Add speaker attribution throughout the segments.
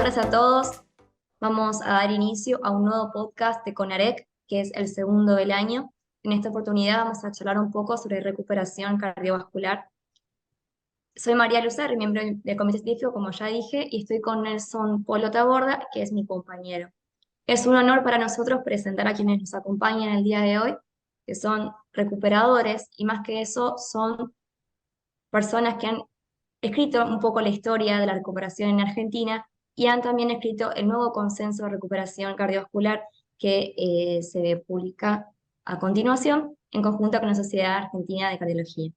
Speaker 1: tardes a todos. Vamos a dar inicio a un nuevo podcast de CONAREC, que es el segundo del año. En esta oportunidad vamos a charlar un poco sobre recuperación cardiovascular. Soy María Lucer, miembro del comité científico, como ya dije, y estoy con Nelson Polo Taborda, que es mi compañero. Es un honor para nosotros presentar a quienes nos acompañan el día de hoy, que son recuperadores, y más que eso, son personas que han escrito un poco la historia de la recuperación en Argentina y han también escrito el nuevo consenso de recuperación cardiovascular que se publica a continuación en conjunto con la Sociedad Argentina de Cardiología.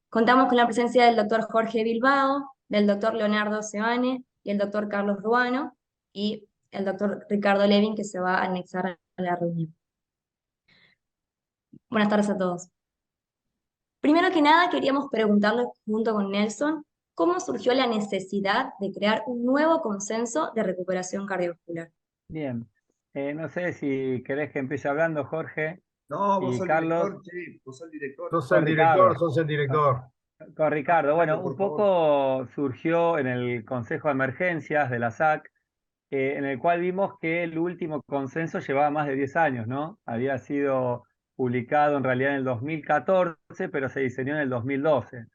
Speaker 1: Contamos con la presencia del doctor Jorge Bilbao, del doctor Leonardo Seoane y el doctor Carlos Ruano y el doctor Ricardo Levin, que se va a anexar a la reunión. Buenas tardes a todos. Primero que nada, queríamos preguntarle junto con Nelson cómo surgió la necesidad de crear un nuevo consenso de recuperación cardiovascular.
Speaker 2: Bien, no sé si querés que empiece hablando Jorge
Speaker 3: No, vos
Speaker 2: y
Speaker 3: sos el
Speaker 2: Carlos.
Speaker 3: director, che, vos sos el director.
Speaker 4: Sos
Speaker 2: Con
Speaker 4: el
Speaker 2: Ricardo.
Speaker 4: director, sos el director.
Speaker 2: Con Ricardo. Bueno,
Speaker 3: Por
Speaker 2: un
Speaker 3: favor.
Speaker 2: poco surgió en el Consejo de Emergencias de la SAC, en el cual vimos que el último consenso llevaba más de 10 años, ¿no? Había sido publicado en realidad en el 2014, pero se diseñó en el 2012.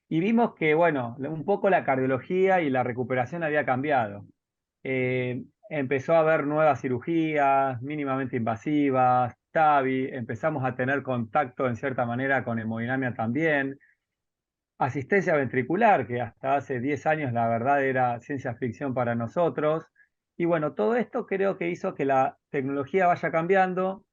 Speaker 2: Y vimos que, bueno, un poco la cardiología y la recuperación había cambiado. Empezó a haber nuevas cirugías mínimamente invasivas, TAVI, empezamos a tener contacto en cierta manera con hemodinamia también, asistencia ventricular, que hasta hace 10 años la verdad era ciencia ficción para nosotros, y bueno, todo esto creo que hizo que la tecnología vaya cambiando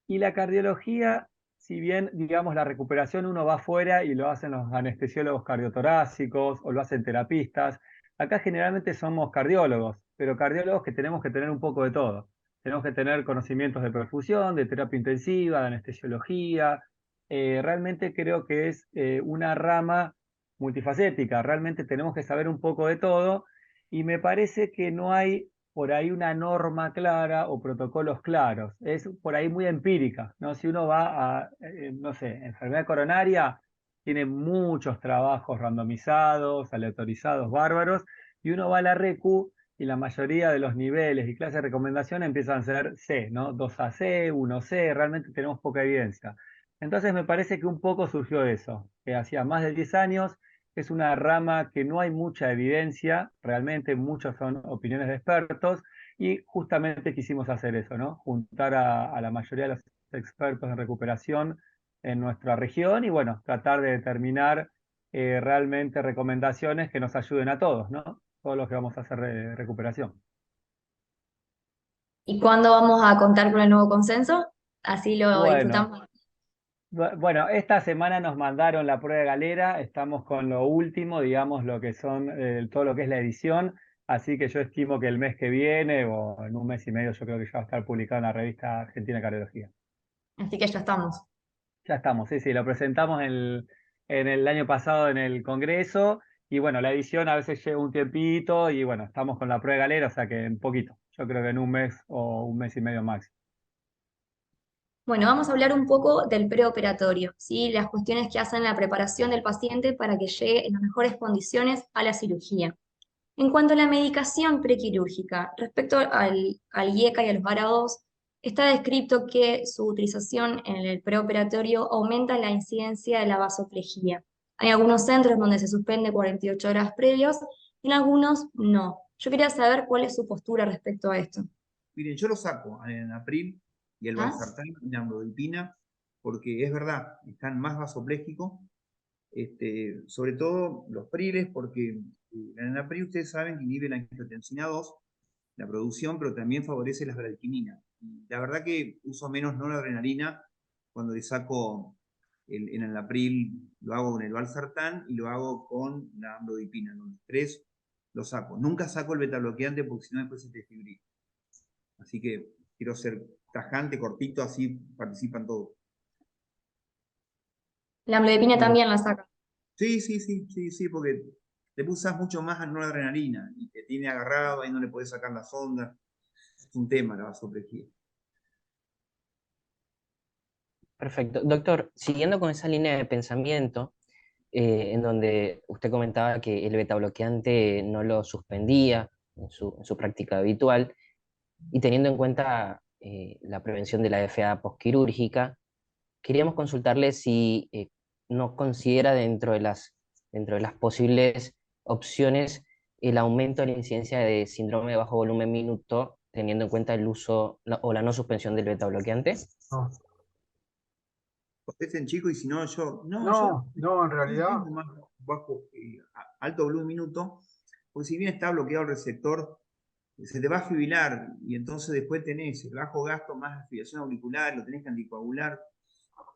Speaker 2: y la cardiología, si bien digamos la recuperación uno va afuera y lo hacen los anestesiólogos cardiotorácicos o lo hacen terapistas, acá generalmente somos cardiólogos, pero cardiólogos que tenemos que tener un poco de todo. Tenemos que tener conocimientos de perfusión, de terapia intensiva, de anestesiología. Realmente creo que es una rama multifacética. Realmente tenemos que saber un poco de todo y me parece que no hay por ahí una norma clara o protocolos claros. Es por ahí muy empírica, ¿no? Si uno va a, no sé, enfermedad coronaria, tiene muchos trabajos randomizados, aleatorizados, bárbaros, y uno va a la RECU y la mayoría de los niveles y clases de recomendación empiezan a ser C, ¿no? 2AC, 1C, realmente tenemos poca evidencia. Entonces me parece que un poco surgió eso, que hacía más de 10 años, es una rama que no hay mucha evidencia, realmente muchos son opiniones de expertos, y justamente quisimos hacer eso, ¿no? Juntar a la mayoría de los expertos en recuperación en nuestra región y bueno, tratar de determinar realmente recomendaciones que nos ayuden a todos, ¿no? Todos los que vamos a hacer recuperación.
Speaker 1: ¿Y cuándo vamos a contar con el nuevo consenso? Así lo
Speaker 2: Bueno,
Speaker 1: disfrutamos.
Speaker 2: bueno, esta semana nos mandaron la prueba de galera, estamos con lo último, digamos, lo que son todo lo que es la edición, así que yo estimo que el mes que viene o en un mes y medio yo creo que ya va a estar publicado en la revista Argentina de Cardiología.
Speaker 1: Así que ya estamos.
Speaker 2: Ya estamos, sí, sí, lo presentamos en el año pasado en el Congreso y bueno, la edición a veces lleva un tiempito y bueno, estamos con la prueba de galera, o sea que en poquito, yo creo que en un mes o un mes y medio máximo.
Speaker 1: Bueno, vamos a hablar un poco del preoperatorio, ¿sí? Las cuestiones que hacen la preparación del paciente para que llegue en las mejores condiciones a la cirugía. En cuanto a la medicación prequirúrgica, respecto al IECA y a los ARA2, está descrito que su utilización en el preoperatorio aumenta la incidencia de la vasoplejía. Hay algunos centros donde se suspende 48 horas previos y en algunos no. Yo quería saber cuál es su postura respecto a esto.
Speaker 3: Miren, yo lo saco en April y el
Speaker 1: ¿Ah?
Speaker 3: valsartán y la amlodipina, porque es verdad, están más vasopléjicos, sobre todo los priles, porque en April ustedes saben que inhibe la angiotensina 2, la producción, pero también favorece las bradykininas. Y la verdad que uso menos noradrenalina cuando le saco en el April, lo hago con el valsartán y lo hago con la amlodipina. Con los tres lo saco. Nunca saco el betabloqueante porque si no después se te fibrila. Así que quiero ser tajante, cortito, así participan todos.
Speaker 1: La amlodipina también la saca.
Speaker 3: Sí, porque le usas mucho más a noradrenalina y te tiene agarrado, ahí no le podés sacar la sonda. Es un tema la vasoplejía.
Speaker 5: Perfecto. Doctor, siguiendo con esa línea de pensamiento, en donde usted comentaba que el beta bloqueante no lo suspendía en su práctica habitual, y teniendo en cuenta la prevención de la FA postquirúrgica, queríamos consultarle si no considera dentro de las posibles opciones el aumento de la incidencia de síndrome de bajo volumen minuto, teniendo en cuenta el uso o la no suspensión del beta bloqueante.
Speaker 4: No,
Speaker 3: Contesten chicos y si no, yo. No, yo
Speaker 4: no, en realidad,
Speaker 3: tengo más bajo, alto volumen minuto, porque si bien está bloqueado el receptor, se te va a fibrilar y entonces después tenés el bajo gasto más aspiración auricular, lo tenés que anticoagular.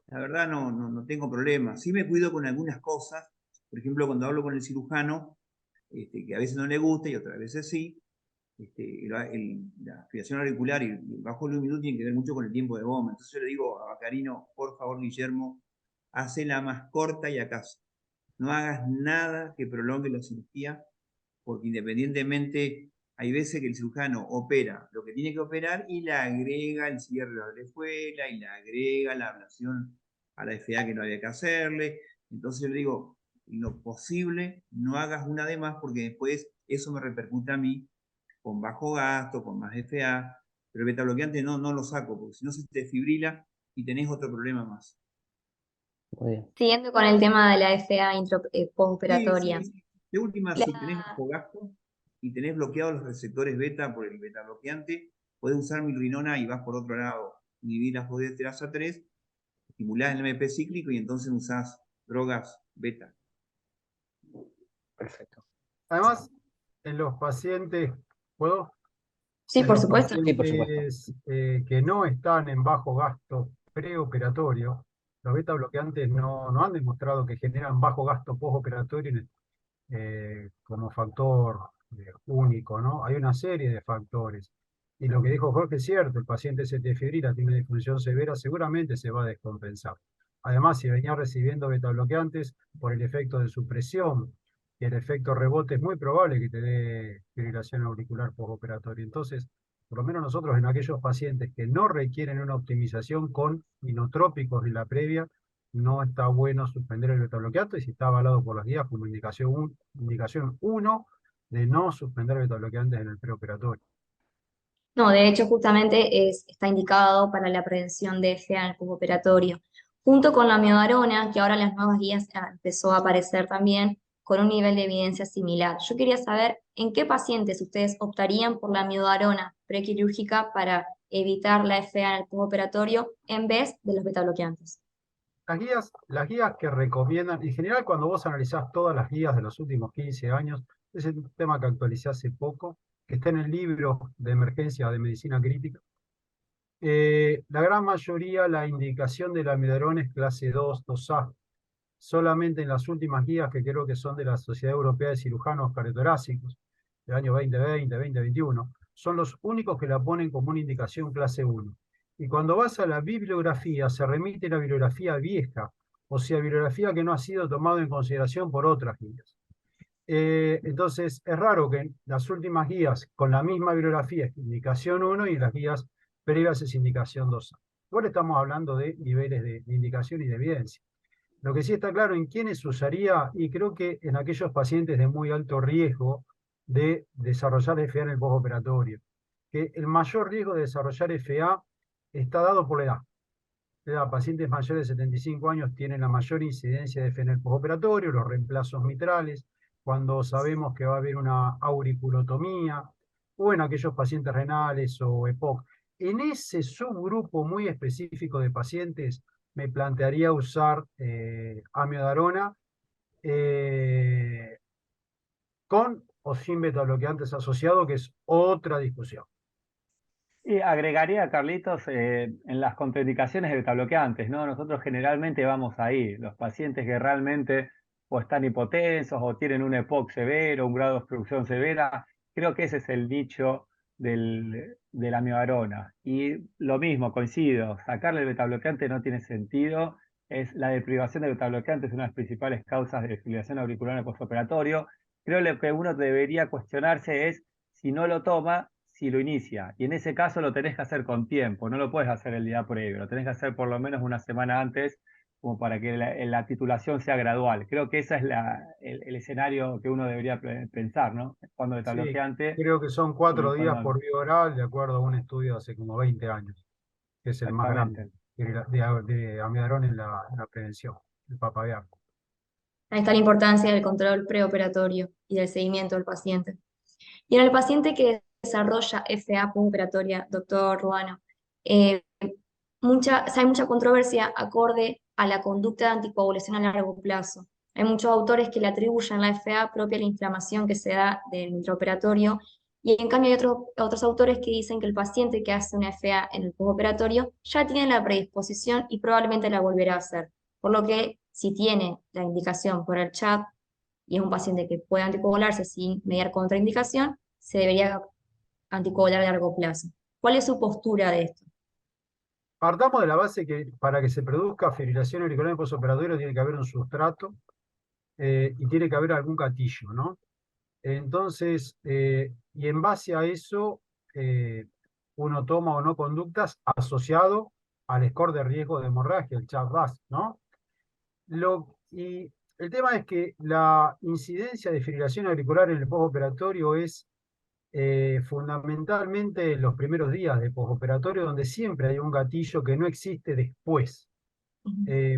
Speaker 3: La verdad no tengo problema. Sí me cuido con algunas cosas, por ejemplo, cuando hablo con el cirujano, que a veces no le gusta y otras veces sí, la aspiración auricular y el bajo volumen minuto tienen que ver mucho con el tiempo de bomba. Entonces yo le digo a Bacarino, por favor, Guillermo, hacela más corta y a casa. No hagas nada que prolongue la cirugía, porque independientemente, hay veces que el cirujano opera lo que tiene que operar y le agrega el cierre de la orejuela y le agrega la ablación a la FA que no había que hacerle. Entonces yo le digo, en lo posible, no hagas una de más, porque después eso me repercute a mí con bajo gasto, con más FA, pero el beta bloqueante no lo saco, porque si no se te fibrila y tenés otro problema más.
Speaker 5: Muy bien.
Speaker 1: Siguiendo con el tema de la FA
Speaker 3: Sí,
Speaker 1: postoperatoria.
Speaker 3: sí. De última,
Speaker 1: La-
Speaker 3: si tenés bajo gasto y tenés bloqueados los receptores beta por el beta bloqueante, podés usar milrinona y vas por otro lado. Inhibir la fosfodiesterasa 3, estimulás el MP cíclico y entonces usás drogas beta.
Speaker 5: Perfecto.
Speaker 4: además, en los pacientes, ¿puedo?
Speaker 1: Sí,
Speaker 4: En
Speaker 1: por
Speaker 4: los
Speaker 1: supuesto.
Speaker 5: Sí, por supuesto.
Speaker 4: pacientes que no están en bajo gasto preoperatorio, los beta bloqueantes no han demostrado que generan bajo gasto postoperatorio como factor único, ¿no? Hay una serie de factores. Y lo que dijo Jorge es cierto, el paciente se te fibrila, tiene una disfunción severa, seguramente se va a descompensar. Además, si venía recibiendo beta bloqueantes por el efecto de supresión y el efecto rebote, es muy probable que te dé fibrilación auricular postoperatoria. Entonces, por lo menos nosotros en aquellos pacientes que no requieren una optimización con inotrópicos en la previa, no está bueno suspender el betabloqueante y si está avalado por las guías como indicación 1 de no suspender betabloqueantes en el preoperatorio.
Speaker 1: No, de hecho, justamente está indicado para la prevención de FA en el postoperatorio. Junto con la miodarona, que ahora en las nuevas guías empezó a aparecer también con un nivel de evidencia similar. Yo quería saber en qué pacientes ustedes optarían por la miodarona prequirúrgica para evitar la FA en el postoperatorio en vez de los betabloqueantes.
Speaker 4: Las guías que recomiendan, en general cuando vos analizás todas las guías de los últimos 15 años, es un tema que actualicé hace poco, que está en el libro de emergencia de medicina crítica. La gran mayoría, la indicación de la amiodarona es clase 2, 2A. Solamente en las últimas guías, que creo que son de la Sociedad Europea de Cirujanos Cardiotorácicos, del año 2020, 2021, son los únicos que la ponen como una indicación clase 1. Y cuando vas a la bibliografía, se remite a la bibliografía vieja, o sea, bibliografía que no ha sido tomada en consideración por otras guías. Entonces, es raro que en las últimas guías, con la misma bibliografía, es indicación 1 y en las guías previas es indicación 2. Ahora estamos hablando de niveles de indicación y de evidencia. Lo que sí está claro en quiénes usaría, y creo que en aquellos pacientes de muy alto riesgo de desarrollar FA en el postoperatorio, que el mayor riesgo de desarrollar FA está dado por la edad. Pacientes mayores de 75 años tienen la mayor incidencia de FA en el postoperatorio, los reemplazos mitrales, cuando sabemos que va a haber una auriculotomía, o en aquellos pacientes renales o EPOC. En ese subgrupo muy específico de pacientes, me plantearía usar amiodarona con o sin betabloqueantes asociado, que es otra discusión.
Speaker 2: Y agregaría, Carlitos, en las contraindicaciones de betabloqueantes, ¿no? Nosotros generalmente vamos ahí, los pacientes que realmente o están hipotensos o tienen un EPOC severo, un grado de obstrucción severa, creo que ese es el nicho de la miodarona. Y lo mismo, coincido, sacarle el betabloqueante no tiene sentido, es la deprivación de betabloqueante es una de las principales causas de fibrilación auricular en el postoperatorio. Creo que lo que uno debería cuestionarse es si no lo toma, si lo inicia. Y en ese caso lo tenés que hacer con tiempo, no lo puedes hacer el día previo, lo tenés que hacer por lo menos una semana antes como para que la titulación sea gradual. Creo que ese es el escenario que uno debería pensar, ¿no? Cuando beta
Speaker 4: Sí,
Speaker 2: bloqueante
Speaker 4: creo que son
Speaker 2: y
Speaker 4: 4 días
Speaker 2: cuando...
Speaker 4: por vía oral, de acuerdo a un estudio hace como 20 años, que es el más grande
Speaker 2: Exactamente.
Speaker 4: de amiodarón en la prevención, el papaviar.
Speaker 1: Ahí está la importancia del control preoperatorio y del seguimiento del paciente. Y en el paciente que desarrolla FA postoperatoria, doctor Ruano, eh, hay mucha controversia acorde a la conducta de anticoagulación a largo plazo. Hay muchos autores que le atribuyen la FA propia a la inflamación que se da del intraoperatorio, y en cambio hay otros autores que dicen que el paciente que hace una FA en el postoperatorio ya tiene la predisposición y probablemente la volverá a hacer. Por lo que si tiene la indicación por el chat y es un paciente que puede anticoagularse sin mediar contraindicación, se debería anticoagular a largo plazo. ¿Cuál es su postura de esto?
Speaker 4: Partamos de la base que para que se produzca fibrilación auricular en postoperatorio tiene que haber un sustrato y tiene que haber algún gatillo, ¿no? Entonces, y en base a eso, uno toma o no conductas asociado al score de riesgo de hemorragia, el CHA2, ¿no? Y el tema es que la incidencia de fibrilación auricular en el postoperatorio es fundamentalmente en los primeros días de postoperatorio, donde siempre hay un gatillo que no existe después.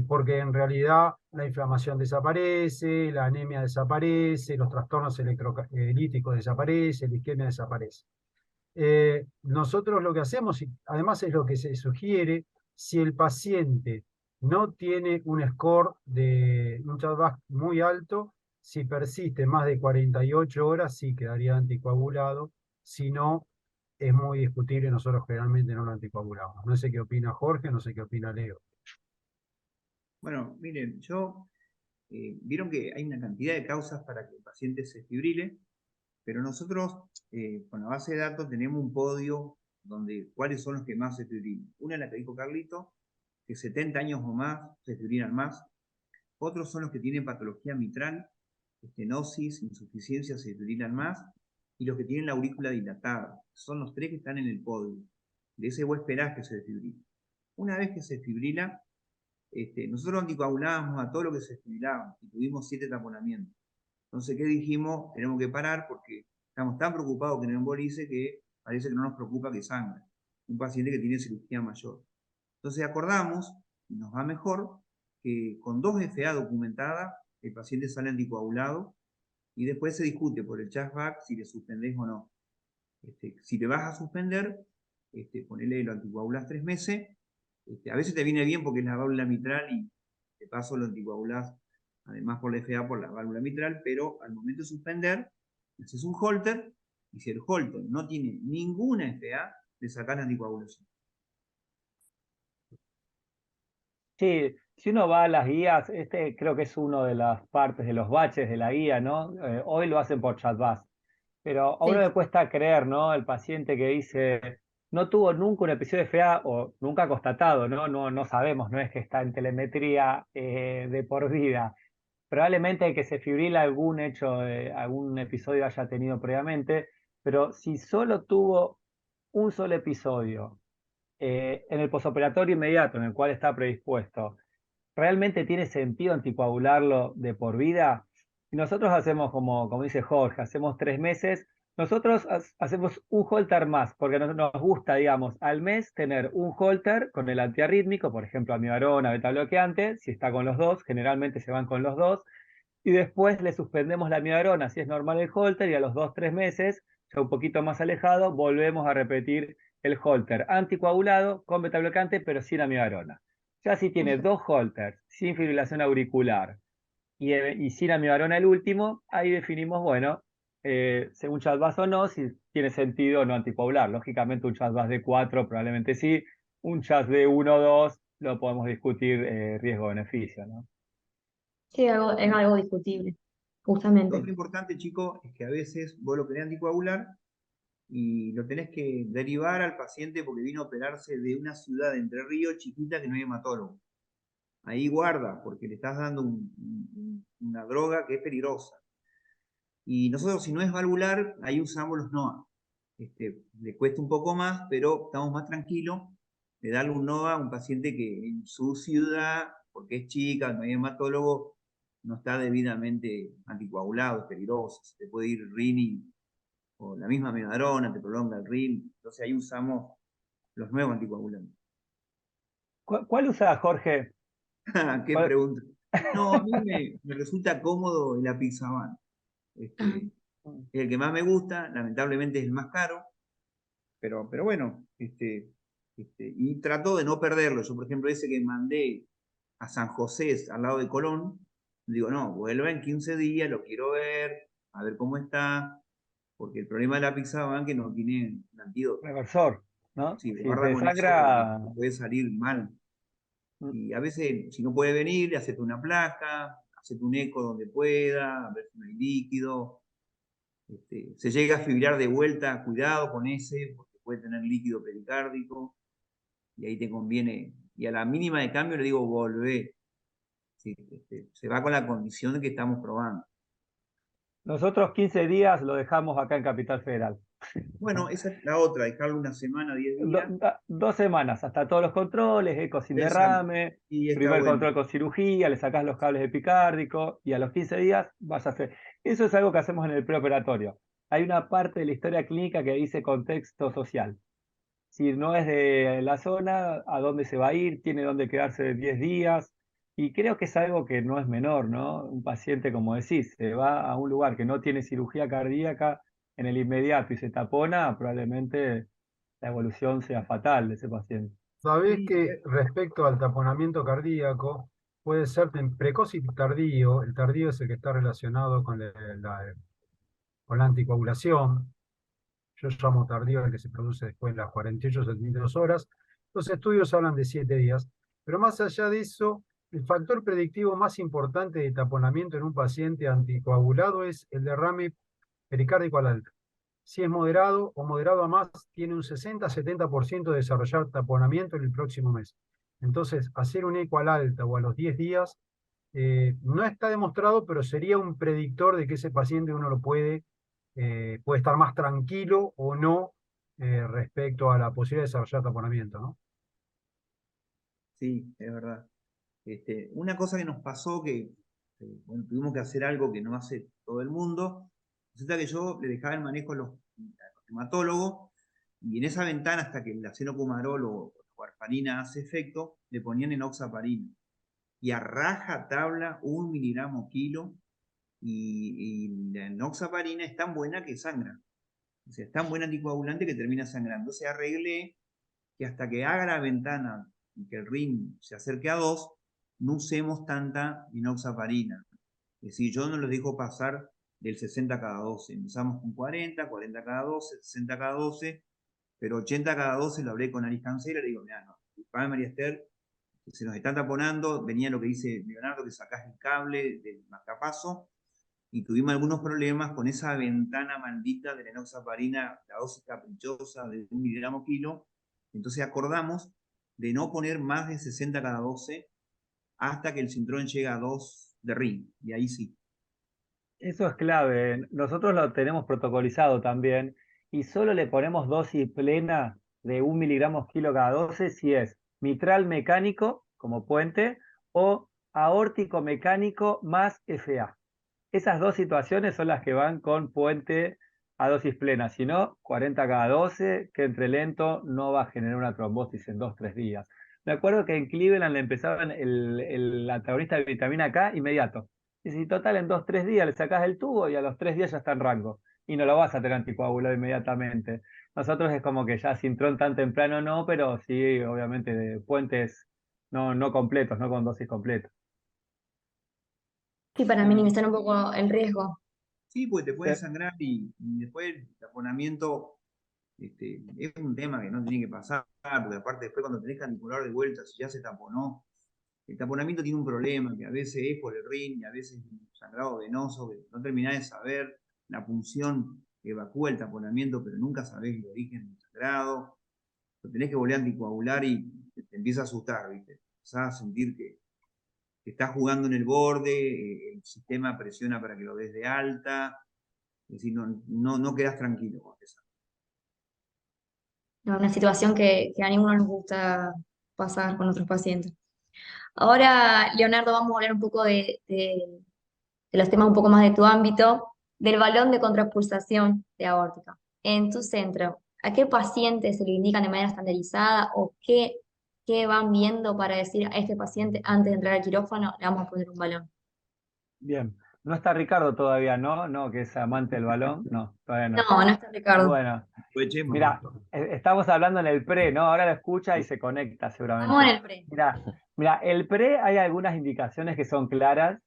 Speaker 4: Porque en realidad la inflamación desaparece, la anemia desaparece, los trastornos electrolíticos desaparecen, la isquemia desaparece. Nosotros lo que hacemos, y además es lo que se sugiere, si el paciente no tiene un score de un CHA2 muy alto, si persiste más de 48 horas, sí quedaría anticoagulado. Si no, es muy discutible, nosotros generalmente no lo anticoagulamos. No sé qué opina Jorge, no sé qué opina Leo.
Speaker 3: Bueno, miren, vieron que hay una cantidad de causas para que el paciente se fibrile, pero nosotros con la base de datos tenemos un podio donde cuáles son los que más se fibrilan. Una es la que dijo Carlito, que 70 años o más se fibrilan más. Otros son los que tienen patología mitral, estenosis, insuficiencia, se fibrilan más. Y los que tienen la aurícula dilatada. Son los 3 que están en el podio. De ese vos esperás que se desfibrile. Una vez que se fibrila, nosotros anticoagulábamos a todo lo que se fibrilaba y tuvimos 7 taponamientos. Entonces, ¿qué dijimos? Tenemos que parar porque estamos tan preocupados que no embolice que parece que no nos preocupa que sangre. Un paciente que tiene cirugía mayor. Entonces acordamos, y nos va mejor, que con 2 FA documentadas el paciente sale anticoagulado y después se discute por el CHA2-VAC si le suspendés o no. Si te vas a suspender, ponele lo anticoagulás 3 meses. A veces te viene bien porque es la válvula mitral y de paso lo anticoagulás, además por la FA, por la válvula mitral, pero al momento de suspender, haces un holter y si el holter no tiene ninguna FA, le sacás la anticoagulación.
Speaker 2: Sí, si uno va a las guías, creo que es una de las partes de los baches de la guía, ¿no? Hoy lo hacen por ChatBus, pero a uno
Speaker 1: Sí.
Speaker 2: le cuesta creer, ¿no? El paciente que dice, no tuvo nunca un episodio de FA o nunca constatado, ¿no? No sabemos, no es que está en telemetría de por vida. Probablemente el que se fibrila algún hecho, algún episodio haya tenido previamente, pero si solo tuvo un solo episodio en el posoperatorio inmediato en el cual está predispuesto, ¿realmente tiene sentido anticoagularlo de por vida? Y nosotros hacemos, como dice Jorge, hacemos 3 meses, nosotros hacemos un holter más, porque nos gusta, digamos, al mes tener un holter con el antiarrítmico, por ejemplo, amibarona, beta bloqueante, si está con los dos, generalmente se van con los dos, y después le suspendemos la amibarona si es normal el holter, y a los 2, 3 meses, ya un poquito más alejado, volvemos a repetir el holter anticoagulado con beta bloqueante, pero sin amibarona. Ya si tiene 2 holters sin fibrilación auricular y sin amibarona el último, ahí definimos, bueno, según CHA2-VAS o no, si tiene sentido o no anticoagular. Lógicamente un CHA2-VAS de 4 probablemente sí, un CHA2 de 1 o 2 lo podemos discutir riesgo-beneficio, ¿no?
Speaker 1: Sí, es algo discutible, justamente.
Speaker 3: Lo otro importante, chicos, es que a veces vos lo querés anticoagular y lo tenés que derivar al paciente porque vino a operarse de una ciudad de Entre Ríos chiquita que no hay hematólogo. Ahí guarda, porque le estás dando una droga que es peligrosa. Y nosotros, si no es valvular, ahí usamos los NOA. Le cuesta un poco más, pero estamos más tranquilos de darle un NOA a un paciente que en su ciudad porque es chica, no hay hematólogo, no está debidamente anticoagulado, es peligroso, se te puede ir el rin o la misma amiodarona te prolonga el rin, entonces ahí usamos los nuevos anticoagulantes.
Speaker 2: ¿Cuál usa Jorge?
Speaker 3: ¿Qué
Speaker 2: ¿Cuál-
Speaker 3: pregunta? No, a mí me resulta cómodo el Apixaban.
Speaker 1: Ah,
Speaker 3: Es el que más me gusta, lamentablemente es el más caro, pero bueno, y trato de no perderlo. Yo, por ejemplo, ese que mandé a San José, al lado de Colón, digo, no, vuelva en 15 días, lo quiero ver, a ver cómo está, porque el problema de la pizza van que no tiene un antídoto.
Speaker 2: Reversor, ¿no?
Speaker 3: Si
Speaker 2: Si
Speaker 3: guarda
Speaker 2: te
Speaker 3: con eso, porque
Speaker 2: sangra,
Speaker 3: puede salir mal.
Speaker 2: mm,
Speaker 3: Y a veces, si no puede venir, le hacete una placa, hacete un eco donde pueda, a ver si no hay líquido. Se llega a fibrar de vuelta, cuidado con ese, porque puede tener líquido pericárdico, y ahí te conviene. Y a la mínima de cambio le digo, volvé. Sí, se va con la condición que estamos probando.
Speaker 2: nosotros 15 días lo dejamos acá en Capital Federal.
Speaker 3: Bueno, esa es la otra, dejarlo una semana, 10 días.
Speaker 2: 2 semanas, hasta todos los controles, eco sin
Speaker 3: Exacto.
Speaker 2: derrame,
Speaker 3: Y está
Speaker 2: primer
Speaker 3: bueno.
Speaker 2: control con cirugía, le sacás los cables epicárdicos y a los 15 días vas a hacer. Eso es algo que hacemos en el preoperatorio. Hay una parte de la historia clínica que dice contexto social. Si no es de la zona, a dónde se va a ir, tiene dónde quedarse 10 días. Y creo que es algo que no es menor, ¿no? Un paciente, como decís, se va a un lugar que no tiene cirugía cardíaca en el inmediato y se tapona, probablemente la evolución sea fatal de ese paciente.
Speaker 4: Sabés
Speaker 3: Sí,
Speaker 4: que respecto al taponamiento cardíaco, puede ser precoz y tardío. El tardío es el que está relacionado con la anticoagulación. Yo llamo tardío el que se produce después de las 48 72 horas. Los estudios hablan de 7 días. Pero más allá de eso, el factor predictivo más importante de taponamiento en un paciente anticoagulado es el derrame pericárdico al alta. Si es moderado o moderado a más, tiene un 60-70% de desarrollar taponamiento en el próximo mes. Entonces, hacer un eco al alta o a los 10 días no está demostrado, pero sería un predictor de que ese paciente uno lo puede estar más tranquilo o no respecto a la posibilidad de desarrollar taponamiento, ¿no?
Speaker 3: sí, es verdad. Una cosa que nos pasó bueno, tuvimos que hacer algo que no hace todo el mundo. Resulta que yo le dejaba el manejo a los hematólogos y en esa ventana hasta que el acenocumarol o warfarina hace efecto, le ponían enoxaparina. Y a raja tabla 1 mg/kg y la enoxaparina es tan buena que sangra. O sea, es tan buena anticoagulante que termina sangrando. O sea, arreglé que hasta que haga la ventana y que el ring se acerque a 2, no usemos tanta inoxaparina. Es decir, yo no los dejo pasar del 60 cada 12. Empezamos con 40, 40 cada 12, 60 cada 12, pero 80 cada 12 lo hablé con Aris Cancela, le digo, mira, no, disculpame María Esther, se nos están taponando, venía lo que dice Leonardo, que sacás el cable del marcapaso, y tuvimos algunos problemas con esa ventana maldita de la enoxaparina, la dosis caprichosa de 1 mg/kg. Entonces acordamos de no poner más de 60 cada 12 hasta que el cinturón llegue a 2 de ring, y ahí sí.
Speaker 2: Eso es clave. Nosotros lo tenemos protocolizado también y solo le ponemos dosis plena de 1 mg/kg cada 12 si es mitral mecánico como puente o aórtico mecánico más FA. Esas dos situaciones son las que van con puente a dosis plena. Si no, 40 cada 12, que entre lento no va a generar una trombosis en 2 o 3 días. Me acuerdo que en Cleveland le empezaban el antagonista de vitamina K inmediato. Y si total en 2 o 3 días le sacás el tubo y a los 3 días ya está en rango. Y no lo vas a tener anticoagulado inmediatamente. Nosotros es como que ya Sintrón tan temprano no, pero sí, obviamente, de puentes no completos, no con dosis completas.
Speaker 1: sí, para
Speaker 3: Sí,
Speaker 1: minimizar un poco el riesgo.
Speaker 3: sí, pues te puede sangrar y después el taponamiento es un tema que no tiene que pasar, porque aparte después cuando tenés que anular de vuelta, si ya se taponó, el taponamiento tiene un problema, que a veces es por el rin y a veces es un sangrado venoso, que no terminás de saber la punción que evacúa el taponamiento, pero nunca sabés el origen del sangrado. Lo tenés que volver a anticoagular y te empieza a asustar, ¿viste? Empezás a sentir que estás jugando en el borde, el sistema presiona para que lo des de alta, es decir, no quedás tranquilo con eso.
Speaker 1: ¿No? Una situación que a ninguno nos gusta pasar con otros pacientes. Ahora, Leonardo, vamos a hablar un poco de los temas un poco más de tu ámbito, del balón de contrapulsación de aórtica. En tu centro, ¿a qué paciente se le indican de manera estandarizada o qué van viendo para decir a este paciente antes de entrar al quirófano le vamos a poner un balón?
Speaker 2: Bien. No está Ricardo todavía, ¿no? No, que es amante del balón. No, todavía
Speaker 1: No,
Speaker 2: no.
Speaker 1: no está Ricardo.
Speaker 2: Bueno,
Speaker 3: Aprovechemos.
Speaker 2: mira, estamos hablando en el pre, ¿no? Ahora lo escucha y se conecta
Speaker 1: Estamos en
Speaker 2: seguramente.
Speaker 1: el pre.
Speaker 2: Mira, el pre hay algunas indicaciones que son claras.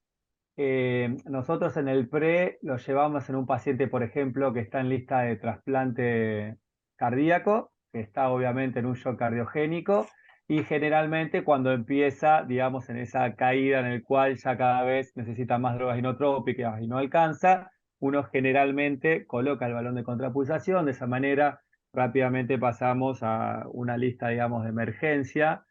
Speaker 2: Nosotros en el pre lo llevamos en un paciente, por ejemplo, que está en lista de trasplante cardíaco, que está obviamente en un shock cardiogénico, y generalmente cuando empieza, digamos, en esa caída en el cual ya cada vez necesita más drogas inotrópicas y no alcanza, uno generalmente coloca el balón de contrapulsación, de esa manera rápidamente pasamos a una lista, digamos, de emergencia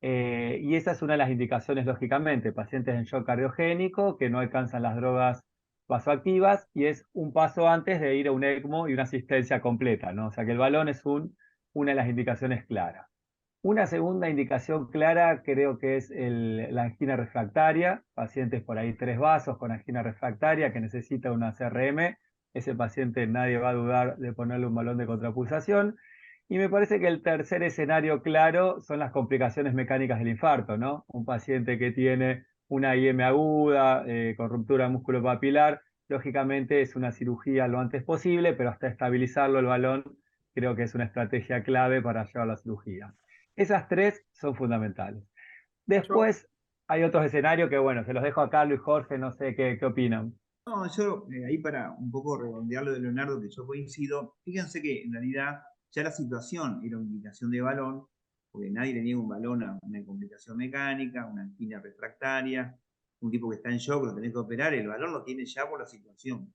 Speaker 2: y esa es una de las indicaciones, lógicamente, pacientes en shock cardiogénico que no alcanzan las drogas vasoactivas y es un paso antes de ir a un ECMO y una asistencia completa, ¿no? O sea que el balón es una de las indicaciones claras. Una segunda indicación clara creo que es la angina refractaria, pacientes por ahí 3 vasos con angina refractaria que necesita una CRM, ese paciente nadie va a dudar de ponerle un balón de contrapulsación. Y me parece que el tercer escenario claro son las complicaciones mecánicas del infarto, ¿no? Un paciente que tiene una IM aguda, con ruptura músculo-papilar, lógicamente es una cirugía lo antes posible, pero hasta estabilizarlo el balón creo que es una estrategia clave para llevar la cirugía. Esas 3 son fundamentales.
Speaker 4: Yo,
Speaker 2: Después hay otros escenarios que, bueno, se los dejo a Carlos y Jorge, no sé qué opinan.
Speaker 3: No, yo ahí para un poco redondear lo de Leonardo, que yo coincido, fíjense que en realidad ya la situación era una indicación de balón, porque nadie le niega un balón a una complicación mecánica, una angina refractaria, un tipo que está en shock, lo tenés que operar, el balón lo tiene ya por la situación.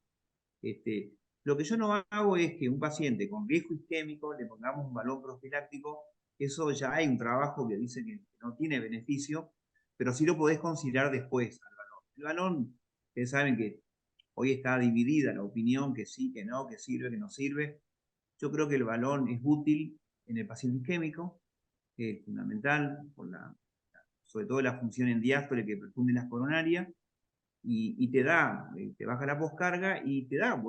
Speaker 3: Lo que yo no hago es que un paciente con riesgo isquémico le pongamos un balón profiláctico, eso ya hay un trabajo que dice que no tiene beneficio, pero sí lo podés considerar después al balón. El balón, ustedes saben que hoy está dividida la opinión, que sí, que no, que sirve, que no sirve. Yo creo que el balón es útil en el paciente isquémico, es fundamental, sobre todo la función en diástole que perfunde las coronarias, y te baja la poscarga y te da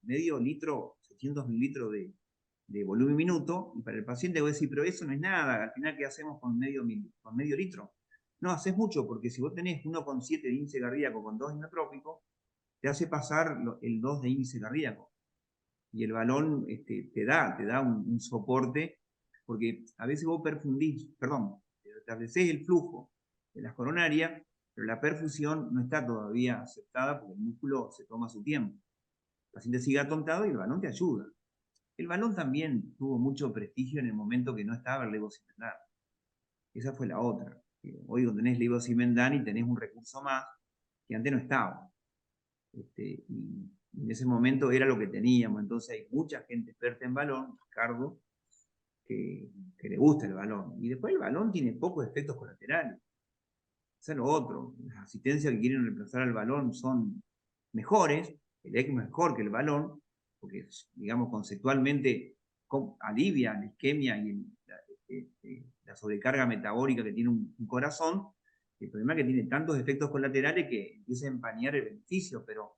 Speaker 3: medio litro, 600 mililitros de volumen minuto, y para el paciente voy a decir, pero eso no es nada, al final, ¿qué hacemos con medio litro? No, haces mucho, porque si vos tenés 1,7 de índice cardíaco con 2 inotrópicos, te hace pasar el 2 de índice cardíaco. Y el balón te da un soporte, porque a veces vos establecés el flujo de las coronarias, pero la perfusión no está todavía aceptada porque el músculo se toma su tiempo. El paciente sigue atontado y el balón te ayuda. El balón también tuvo mucho prestigio en el momento que no estaba el levosimendan. Esa fue la otra. Hoy cuando tenés levosimendan y tenés un recurso más que antes no estaba. Y en ese momento era lo que teníamos. Entonces hay mucha gente experta en balón, Ricardo, que le gusta el balón. Y después el balón tiene pocos efectos colaterales. Eso es lo otro. Las asistencias que quieren reemplazar al balón son mejores. El ECMO es mejor que el balón, porque, digamos, conceptualmente alivia la isquemia y la sobrecarga metabólica que tiene un corazón. El problema es que tiene tantos efectos colaterales que empieza a empañar el beneficio, pero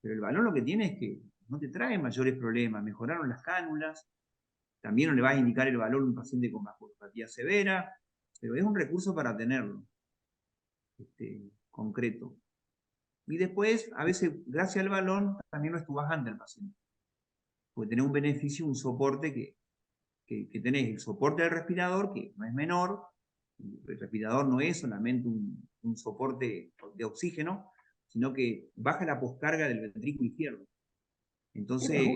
Speaker 3: el balón lo que tiene es que no te trae mayores problemas. Mejoraron las cánulas, también no le vas a indicar el balón a un paciente con vasculopatía severa, pero es un recurso para tenerlo, concreto. Y después, a veces, gracias al balón, también lo estubajante al paciente. Porque tenés un beneficio, un soporte que tenés el soporte del respirador, que no es menor. El respirador no es solamente un soporte de oxígeno, sino que baja la poscarga del ventrículo izquierdo. Entonces,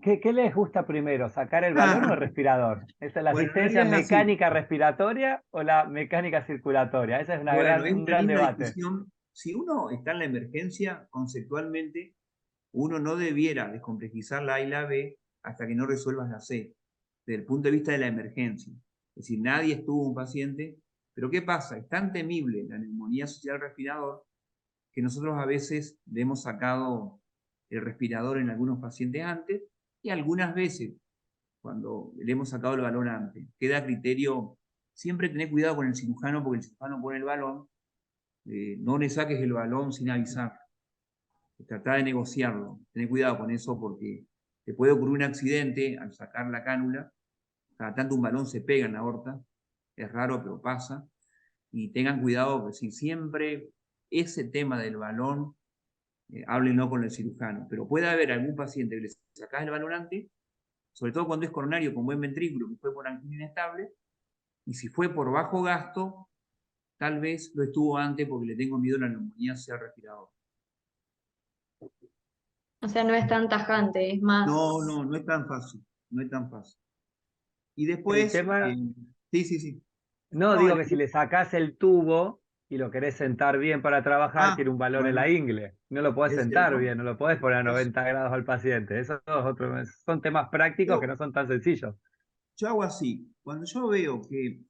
Speaker 2: ¿Qué les gusta primero, sacar el balón o el respirador? ¿Esa es la
Speaker 3: bueno, en
Speaker 2: asistencia
Speaker 3: realidad es así.
Speaker 2: mecánica respiratoria o la mecánica circulatoria? Esa es
Speaker 3: Bueno, es
Speaker 2: un
Speaker 3: una
Speaker 2: gran
Speaker 3: linda
Speaker 2: debate.
Speaker 3: discusión. Si uno está en la emergencia, conceptualmente, uno no debiera descomplejizar la A y la B hasta que no resuelvas la C, desde el punto de vista de la emergencia. Es decir, nadie estuvo un paciente, pero ¿qué pasa? Es tan temible la neumonía asociada al respirador que nosotros a veces le hemos sacado el respirador en algunos pacientes antes y algunas veces cuando le hemos sacado el balón antes. Queda a criterio siempre tené cuidado con el cirujano porque el cirujano pone el balón, no le saques el balón sin avisar. Tratá de negociarlo, tené cuidado con eso porque te puede ocurrir un accidente al sacar la cánula, cada tanto un balón se pega en la aorta, es raro pero pasa, y tengan cuidado, porque si siempre ese tema del balón, háblenlo con el cirujano, pero puede haber algún paciente que le sacás el balón antes, sobre todo cuando es coronario con buen ventrículo, que fue por angina inestable, y si fue por bajo gasto, tal vez lo estuvo antes porque le tengo miedo a la neumonía sea respirador.
Speaker 1: O sea, no es tan tajante, es más...
Speaker 3: No es tan fácil, no es tan fácil. Y
Speaker 2: El
Speaker 3: después,
Speaker 2: tema,
Speaker 3: sí.
Speaker 2: no
Speaker 3: No,
Speaker 2: digo que si le sacás el tubo y lo querés sentar bien para trabajar, tiene un balón en
Speaker 3: bueno,
Speaker 2: la ingle. No lo podés
Speaker 3: es
Speaker 2: sentar
Speaker 3: cierto.
Speaker 2: bien, no lo podés poner a 90 grados al paciente. Eso es otro, son temas prácticos que no son tan sencillos.
Speaker 3: Yo hago así, cuando yo veo que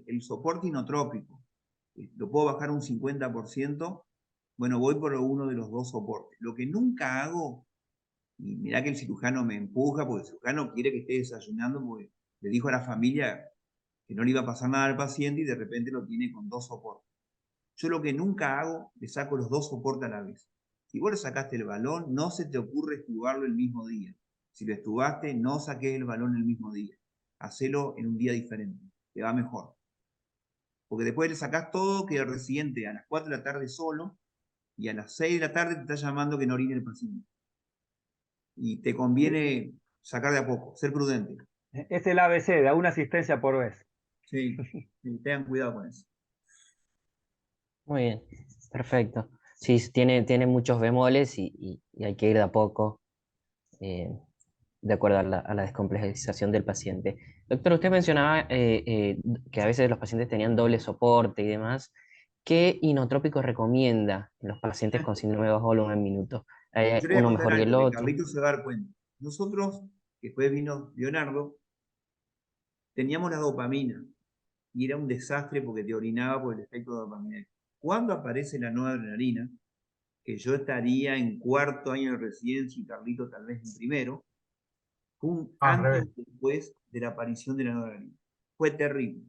Speaker 3: el soporte inotrópico lo puedo bajar un 50%, bueno, voy por uno de los dos soportes. Lo que nunca hago, y mirá que el cirujano me empuja, porque el cirujano quiere que esté desayunando, porque le dijo a la familia que no le iba a pasar nada al paciente y de repente lo tiene con dos soportes. Yo lo que nunca hago, le saco los dos soportes a la vez. Si vos le sacaste el balón, no se te ocurre estubarlo el mismo día. Si lo estubaste, no saques el balón el mismo día. Hacelo en un día diferente, te va mejor. Porque después le sacás todo, que el residente a las 4 de la tarde solo, y a las 6 de la tarde te está llamando que no orine el paciente. Y te conviene sacar de a poco, ser prudente.
Speaker 2: Es el ABC, da una asistencia por vez.
Speaker 3: Sí, tengan cuidado con eso.
Speaker 5: Muy bien, perfecto. Sí, tiene muchos bemoles y hay que ir de a poco, eh, de acuerdo a la descomplejización del paciente. Doctor, usted mencionaba que a veces los pacientes tenían doble soporte y demás. ¿Qué inotrópico recomienda en los pacientes con síndrome de bajo volumen minuto? ¿Hay
Speaker 3: Yo le voy a
Speaker 5: uno
Speaker 3: contar
Speaker 5: mejor que el
Speaker 3: algo que
Speaker 5: otro?
Speaker 3: Carlitos se va a dar cuenta. Nosotros, que después vino Leonardo, teníamos la dopamina y era un desastre porque te orinaba por el efecto de dopamina. Cuando aparece la nueva adrenalina, que yo estaría en cuarto año de residencia y Carlito tal vez en primero, fue un
Speaker 4: Al
Speaker 3: antes
Speaker 4: revés.
Speaker 3: y después de la aparición de la nueva adrenalina. Fue terrible.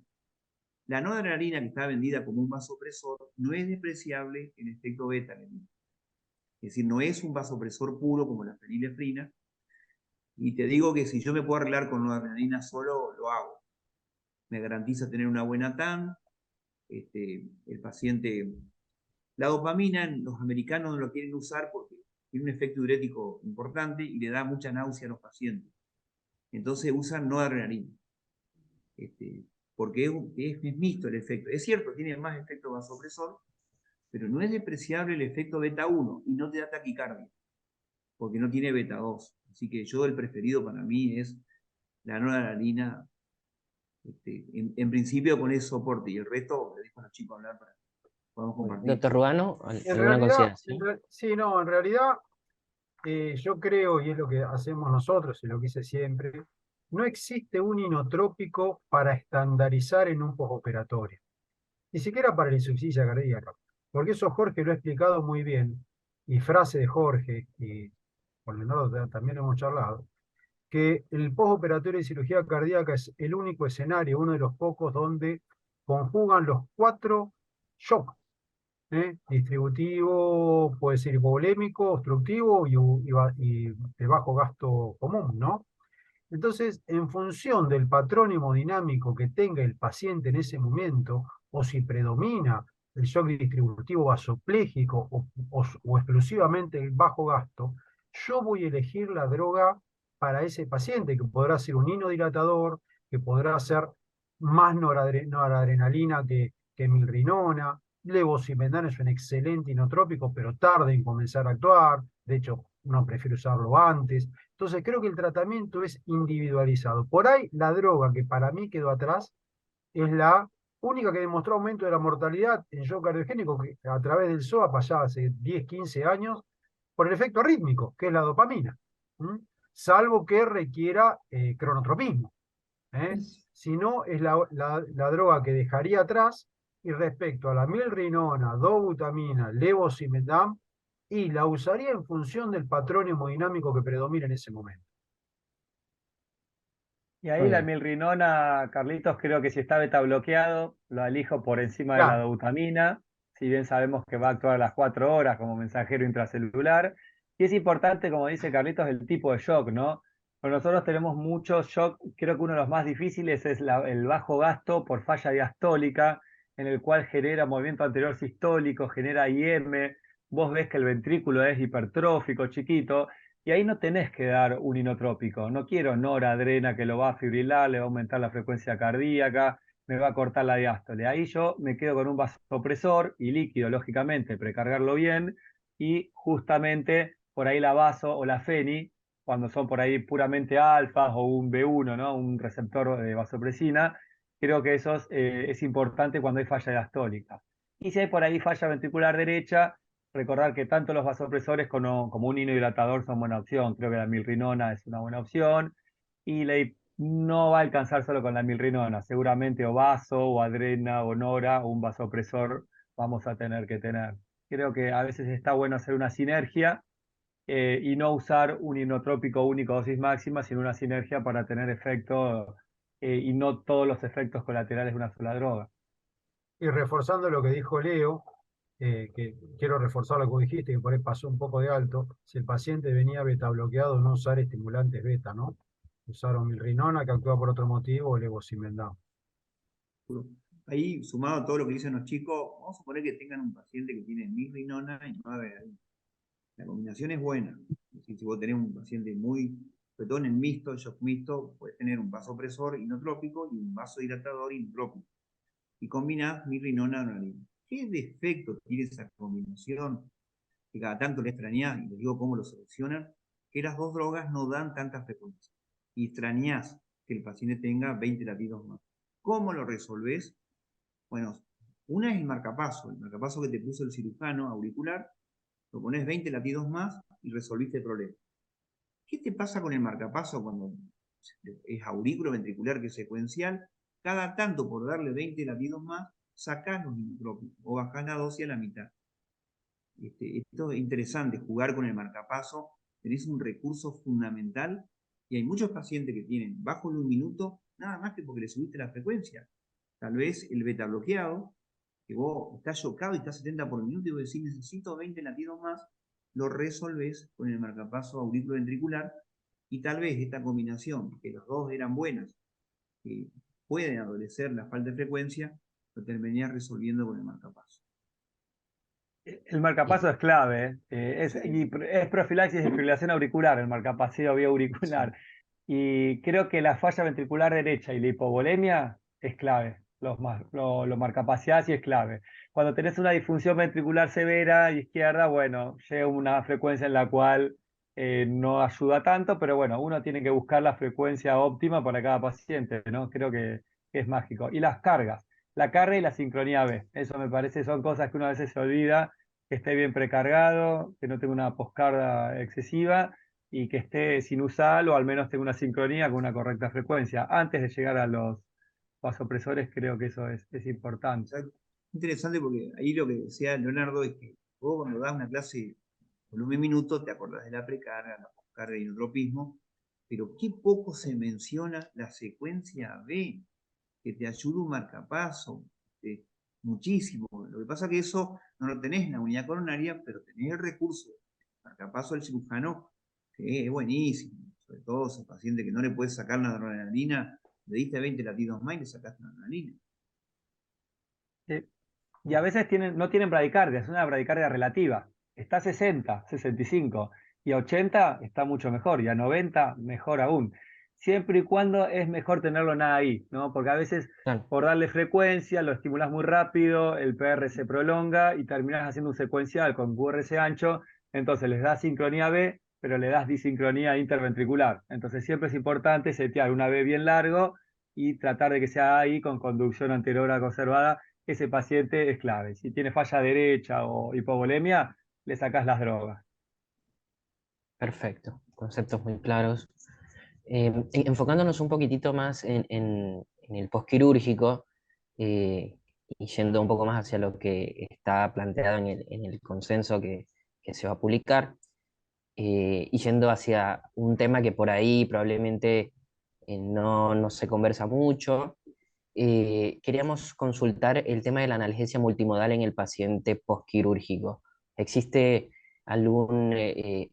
Speaker 3: La nueva adrenalina, que está vendida como un vasopresor, no es despreciable en efecto beta. Es decir, no es un vasopresor puro como la fenilefrina. Y te digo que si yo me puedo arreglar con nueva adrenalina solo, lo hago. Me garantiza tener una buena TAM. El paciente. La dopamina, los americanos no lo quieren usar porque tiene un efecto diurético importante y le da mucha náusea a los pacientes. Entonces usan no adrenalina. Porque es mixto el efecto. Es cierto, tiene más efecto vasopresor, pero no es despreciable el efecto beta 1 y no te da taquicardia, porque no tiene beta 2. Así que yo el preferido para mí es la noradrenalina, en principio con ese soporte, y el resto le dejo a los chicos hablar para que podamos compartir.
Speaker 5: Doctor Rubano,
Speaker 4: En
Speaker 5: ¿alguna
Speaker 4: realidad,
Speaker 5: consideración?
Speaker 4: sí, no, en realidad yo creo, y es lo que hacemos nosotros y lo que hice siempre, no existe un inotrópico para estandarizar en un postoperatorio, ni siquiera para la insuficiencia cardíaca, porque eso Jorge lo ha explicado muy bien, y frase de Jorge, y con Leonardo también lo hemos charlado, que el postoperatorio de cirugía cardíaca es el único escenario, uno de los pocos donde conjugan los cuatro shocks, distributivo, puede ser hipovolémico, obstructivo y de bajo gasto común, ¿no? Entonces, en función del patrón hemodinámico que tenga el paciente en ese momento, o si predomina el shock distributivo vasopléjico o exclusivamente el bajo gasto, yo voy a elegir la droga para ese paciente, que podrá ser un inodilatador, que podrá ser más noradrenalina que milrinona. Levosimendan es un excelente inotrópico, pero tarda en comenzar a actuar. De hecho, uno prefiere usarlo antes. Entonces creo que el tratamiento es individualizado. Por ahí la droga que para mí quedó atrás es la única que demostró aumento de la mortalidad en shock cardiogénico que a través del SOAP allá hace 10, 15 años por el efecto rítmico, que es la dopamina. ¿Mm? Salvo que requiera cronotropismo. Si no, es la droga que dejaría atrás. Y respecto a la milrinona, dobutamina, levosimendan, y la usaría en función del patrón hemodinámico que predomina en ese momento.
Speaker 2: Y ahí
Speaker 5: Muy
Speaker 2: la
Speaker 5: bien.
Speaker 2: milrinona, Carlitos, creo que si está beta bloqueado, lo elijo por encima de la
Speaker 4: Claro,
Speaker 2: dobutamina, si bien sabemos que va a actuar a las 4 horas como mensajero intracelular. Y es importante, como dice Carlitos, el tipo de shock, ¿no? Pero nosotros tenemos muchos shock, creo que uno de los más difíciles es el bajo gasto por falla diastólica, en el cual genera movimiento anterior sistólico, genera IM, vos ves que el ventrículo es hipertrófico, chiquito, y ahí no tenés que dar un inotrópico. No quiero noradrena que lo va a fibrilar, le va a aumentar la frecuencia cardíaca, me va a cortar la diástole. Ahí yo me quedo con un vasopresor y líquido, lógicamente, precargarlo bien y justamente por ahí la vaso o la feni, cuando son por ahí puramente alfas o un B1, ¿no? Un receptor de vasopresina, creo que eso es importante cuando hay falla diastólica. Y si hay por ahí falla ventricular derecha, recordar que tanto los vasopresores como un hidratador son buena opción. Creo que la milrinona es una buena opción. Y no va a alcanzar solo con la milrinona. Seguramente o vaso, o adrena, o nora, o un vasopresor vamos a tener que tener. Creo que a veces está bueno hacer una sinergia y no usar un inotrópico único dosis máxima, sino una sinergia para tener efecto y no todos los efectos colaterales de una sola droga.
Speaker 4: y reforzando lo que dijo Leo, que quiero reforzar lo que vos dijiste, que por ahí pasó un poco de alto, si el paciente venía beta bloqueado, no usar estimulantes beta, ¿no? Usar milrinona que actúa por otro motivo o levosimendan.
Speaker 3: Ahí, sumado a todo lo que dicen los chicos, vamos a suponer que tengan un paciente que tiene milrinona y no la combinación es buena. Es decir, si vos tenés un paciente muy, sobre todo en el mixto, el shock mixto, puedes tener un vasopresor inotrópico y un vasodilatador inotrópico. Y combinás milrinona adrenalina. ¿Qué defecto tiene esa combinación? Que cada tanto le extrañás, y les digo cómo lo solucionan, que las dos drogas no dan tanta frecuencia. Y extrañás que el paciente tenga 20 latidos más. ¿Cómo lo resolvés? Bueno, una es el marcapaso que te puso el cirujano auricular, lo pones 20 latidos más y resolviste el problema. ¿Qué te pasa con el marcapaso cuando es aurículo ventricular que es secuencial? Cada tanto por darle 20 latidos más, sacás los inotrópicos o bajás la dosis a la mitad. Esto es interesante, jugar con el marcapaso, tenés un recurso fundamental y hay muchos pacientes que tienen bajo de un minuto, nada más que porque le subiste la frecuencia. Tal vez el beta bloqueado, que vos estás chocado y estás 70 por minuto y vos decís necesito 20 latidos más, lo resolvés con el marcapaso auriculoventricular y tal vez esta combinación, que los dos eran buenas, que pueden adolecer la falta de frecuencia, lo terminás resolviendo con el marcapaso.
Speaker 2: El
Speaker 5: Bien.
Speaker 2: marcapaso es clave,
Speaker 3: Sí,
Speaker 2: es profilaxis de fibrilación auricular, el marcapaso vía
Speaker 3: sí.
Speaker 2: auricular. Y creo que la falla ventricular derecha y la hipovolemia es clave. Lo marcapaseás y es clave. Cuando tenés una disfunción ventricular severa izquierda, bueno, llega una frecuencia en la cual no ayuda tanto, pero bueno, uno tiene que buscar la frecuencia óptima para cada paciente, ¿no? Creo que es mágico. Y las cargas, la carga y la sincronía B, eso me parece son cosas que uno a veces se olvida, que esté bien precargado, que no tenga una poscarga excesiva y que esté sinusal o al menos tenga una sincronía con una correcta frecuencia. Antes de llegar a los vasopresores, creo que eso es importante.
Speaker 3: Exacto. Interesante porque ahí lo que decía Leonardo es que vos cuando das una clase volumen minuto te acordás de la precarga, la poscarga y el dropismo, pero qué poco se menciona la secuencia B, que te ayuda un marcapaso, muchísimo. Lo que pasa es que eso no lo tenés en la unidad coronaria, pero tenés el recurso marcapaso del cirujano, que es buenísimo, sobre todo ese paciente que no le puedes sacar la adrenalina, le diste 20 latidos más y le sacaste la adrenalina.
Speaker 2: Y a veces no tienen bradicardia, es una bradicardia relativa. Está a 60, 65 y a 80 está mucho mejor y a 90 mejor aún. Siempre y cuando es mejor tenerlo nada ahí, ¿no? Porque a veces
Speaker 5: Claro.
Speaker 2: por darle frecuencia lo estimulas muy rápido, el PR se prolonga y terminas haciendo un secuencial con QRS ancho, entonces les das sincronía B, pero le das disincronía interventricular. Entonces siempre es importante setear una B bien largo y tratar de que sea ahí con conducción anterior conservada. Ese paciente es clave. Si tiene falla derecha o hipovolemia, le sacás las drogas.
Speaker 5: Perfecto. Conceptos muy claros. Enfocándonos un poquitito más en el postquirúrgico y yendo un poco más hacia lo que está planteado en el consenso que se va a publicar y yendo hacia un tema que por ahí probablemente no se conversa mucho. Queríamos consultar el tema de la analgesia multimodal en el paciente postquirúrgico. ¿Existe algún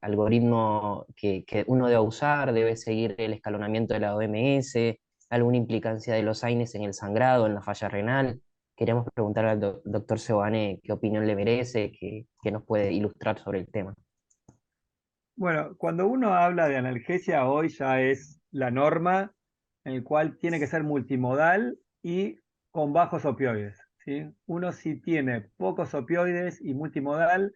Speaker 5: algoritmo que uno debe usar? ¿Debe seguir el escalonamiento de la OMS? ¿Alguna implicancia de los AINES en el sangrado, en la falla renal? Queríamos preguntar al doctor Seoane qué opinión le merece, que nos puede ilustrar sobre el tema.
Speaker 2: Bueno, cuando uno habla de analgesia hoy ya es la norma en el cual tiene que ser multimodal y con bajos opioides, ¿sí? Uno si tiene pocos opioides y multimodal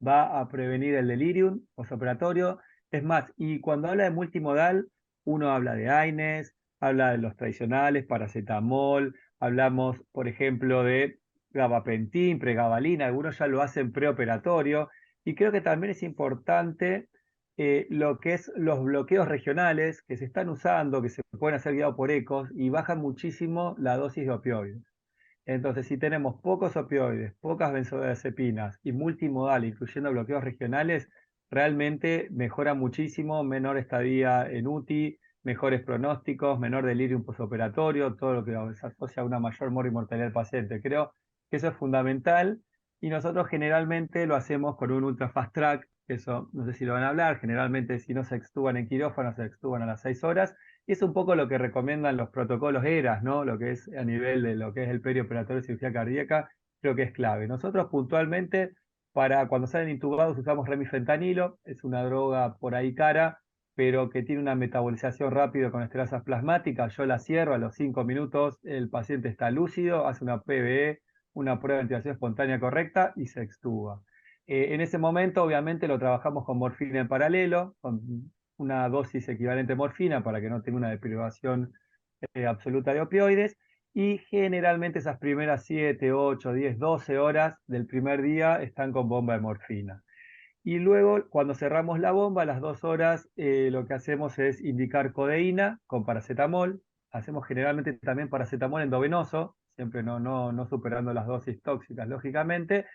Speaker 2: va a prevenir el delirium postoperatorio. Es más, y cuando habla de multimodal, uno habla de AINES, habla de los tradicionales, paracetamol, hablamos, por ejemplo, de gabapentin, pregabalina, algunos ya lo hacen preoperatorio, y creo que también es importante lo que es los bloqueos regionales que se están usando, que se pueden hacer guiados por ecos y bajan muchísimo la dosis de opioides. Entonces, si tenemos pocos opioides, pocas benzodiazepinas y multimodal, incluyendo bloqueos regionales, realmente mejora muchísimo, menor estadía en UTI, mejores pronósticos, menor delirium postoperatorio, todo lo que se asocia a una mayor mortalidad del paciente. Creo que eso es fundamental y nosotros generalmente lo hacemos con un ultra fast track, eso no sé si lo van a hablar, generalmente si no se extuban en quirófano, se extuban a las 6 horas, y es un poco lo que recomiendan los protocolos ERAS, ¿no? Lo que es a nivel de lo que es el perioperatorio de cirugía cardíaca, creo que es clave. Nosotros puntualmente, para cuando salen intubados, usamos remifentanilo, es una droga por ahí cara, pero que tiene una metabolización rápida con esterasas plasmáticas. Yo la cierro a los 5 minutos, el paciente está lúcido, hace una PVE, una prueba de ventilación espontánea correcta y se extuba. En ese momento, obviamente, lo trabajamos con morfina en paralelo, con una dosis equivalente a morfina para que no tenga una deprivación absoluta de opioides. Y generalmente esas primeras 7, 8, 10, 12 horas del primer día están con bomba de morfina. Y luego, cuando cerramos la bomba, a las 2 horas, lo que hacemos es indicar codeína con paracetamol. Hacemos generalmente también paracetamol endovenoso, siempre no superando las dosis tóxicas, lógicamente.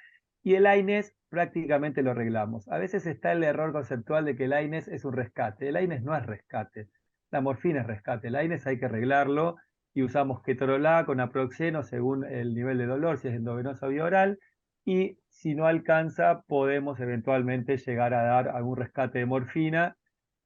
Speaker 2: Y el AINES prácticamente lo arreglamos. A veces está el error conceptual de que el AINES es un rescate. El AINES no es rescate. La morfina es rescate. El AINES hay que arreglarlo y usamos ketorolac con naproxeno según el nivel de dolor, si es endovenoso o bioral, y si no alcanza, podemos eventualmente llegar a dar algún rescate de morfina.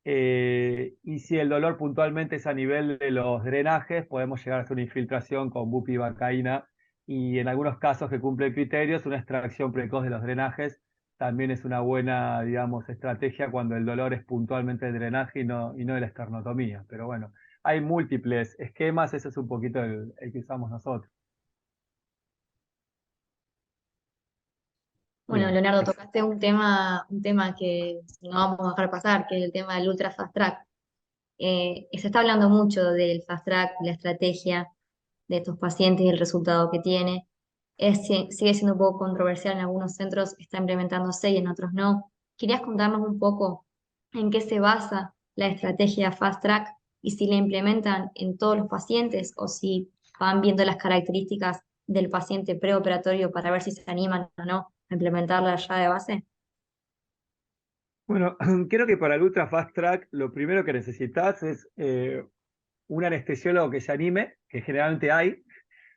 Speaker 2: Y si el dolor puntualmente es a nivel de los drenajes, podemos llegar a hacer una infiltración con bupivacaína y en algunos casos que cumple criterios, una extracción precoz de los drenajes también es una buena, digamos, estrategia cuando el dolor es puntualmente el drenaje y no de la esternotomía. Pero bueno, hay múltiples esquemas, ese es un poquito el que usamos nosotros.
Speaker 1: Bueno,
Speaker 5: Bien,
Speaker 1: Leonardo, tocaste un tema que no vamos a dejar pasar, que es el tema del ultra fast track. Se está hablando mucho del fast track, la estrategia de estos pacientes y el resultado que tiene. Sigue siendo un poco controversial, en algunos centros está implementándose y en otros no. ¿Querías contarnos un poco en qué se basa la estrategia fast track y si la implementan en todos los pacientes o si van viendo las características del paciente preoperatorio para ver si se animan o no a implementarla ya de base?
Speaker 2: Bueno, creo que para el Ultra Fast Track lo primero que necesitas es un anestesiólogo que se anime, que generalmente hay,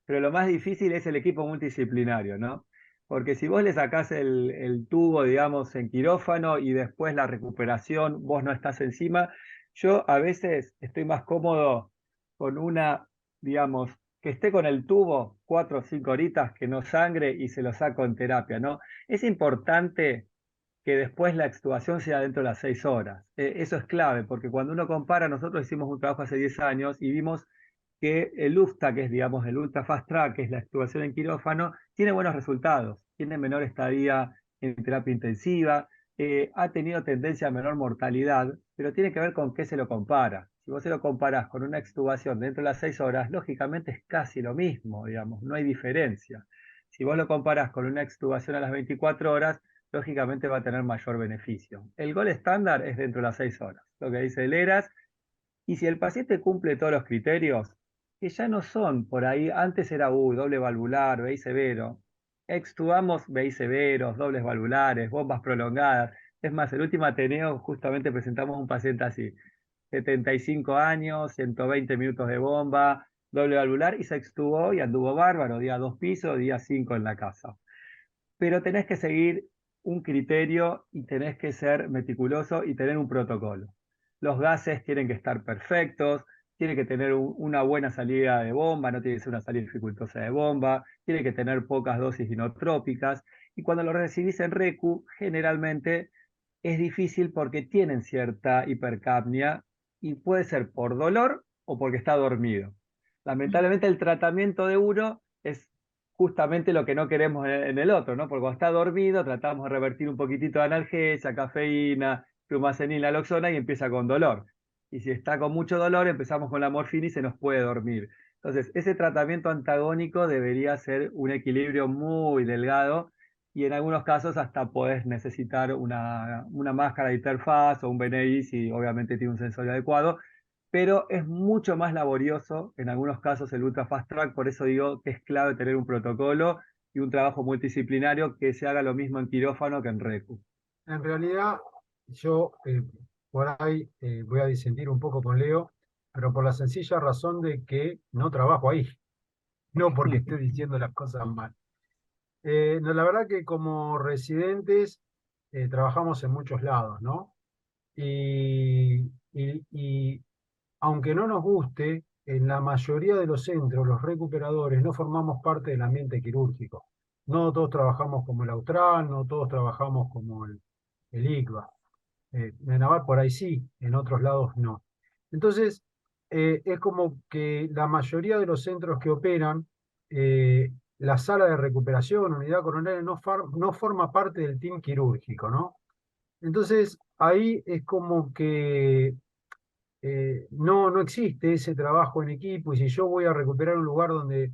Speaker 2: pero lo más difícil es el equipo multidisciplinario, ¿no? Porque si vos le sacás el tubo, digamos, en quirófano y después la recuperación, vos no estás encima, yo a veces estoy más cómodo con una, digamos, que esté con el tubo 4 o 5 horitas, que no sangre y se lo saco en terapia, ¿no? Es importante que después la extubación sea dentro de las 6 horas. Eso es clave, porque cuando uno compara, nosotros hicimos un trabajo hace 10 años y vimos que el UFTA, que es, digamos, el Ultra Fast Track, que es la extubación en quirófano, tiene buenos resultados, tiene menor estadía en terapia intensiva, ha tenido tendencia a menor mortalidad, pero tiene que ver con qué se lo compara. Si vos se lo comparás con una extubación dentro de las 6 horas, lógicamente es casi lo mismo, digamos, no hay diferencia. Si vos lo comparás con una extubación a las 24 horas, lógicamente va a tener mayor beneficio. El gol estándar es dentro de las 6 horas, lo que dice el ERAS, y si el paciente cumple todos los criterios, que ya no son por ahí, antes era doble valvular, BI severo, extubamos BI severos, dobles valvulares, bombas prolongadas. Es más, el último Ateneo justamente presentamos un paciente así. 75 años, 120 minutos de bomba, doble valvular, y se extubó y anduvo bárbaro, día 2 pisos, día 5 en la casa. Pero tenés que seguir un criterio y tenés que ser meticuloso y tener un protocolo. Los gases tienen que estar perfectos, tiene que tener una buena salida de bomba, no tiene que ser una salida dificultosa de bomba, tiene que tener pocas dosis inotrópicas, y cuando lo recibís en RECU, generalmente es difícil porque tienen cierta hipercapnia y puede ser por dolor o porque está dormido. Lamentablemente el tratamiento de uno es justamente lo que no queremos en el otro, ¿no? Porque cuando está dormido tratamos de revertir un poquitito de analgesia, cafeína, plumacenil, naloxona, y empieza con dolor. Y si está con mucho dolor empezamos con la morfina y se nos puede dormir. Entonces, ese tratamiento antagónico debería ser un equilibrio muy delgado, y en algunos casos hasta podés necesitar una máscara de interfaz o un BNI si obviamente tiene un sensor adecuado, pero es mucho más laborioso en algunos casos el Ultra Fast Track. Por eso digo que es clave tener un protocolo y un trabajo multidisciplinario que se haga lo mismo en quirófano que en RECU.
Speaker 4: En realidad, yo por ahí voy a disentir un poco con Leo, pero por la sencilla razón de que no trabajo ahí, no porque esté diciendo las cosas mal. No, la verdad que como residentes trabajamos en muchos lados, ¿no? Y aunque no nos guste, en la mayoría de los centros, los recuperadores, no formamos parte del ambiente quirúrgico. No todos trabajamos como el Austral, no todos trabajamos como el ICVA. En Naval por ahí sí, en otros lados no. Entonces, es como que la mayoría de los centros que operan, la sala de recuperación, unidad coronaria, no forma parte del team quirúrgico, ¿no? Entonces, ahí es como que no existe ese trabajo en equipo, y si yo voy a recuperar un lugar donde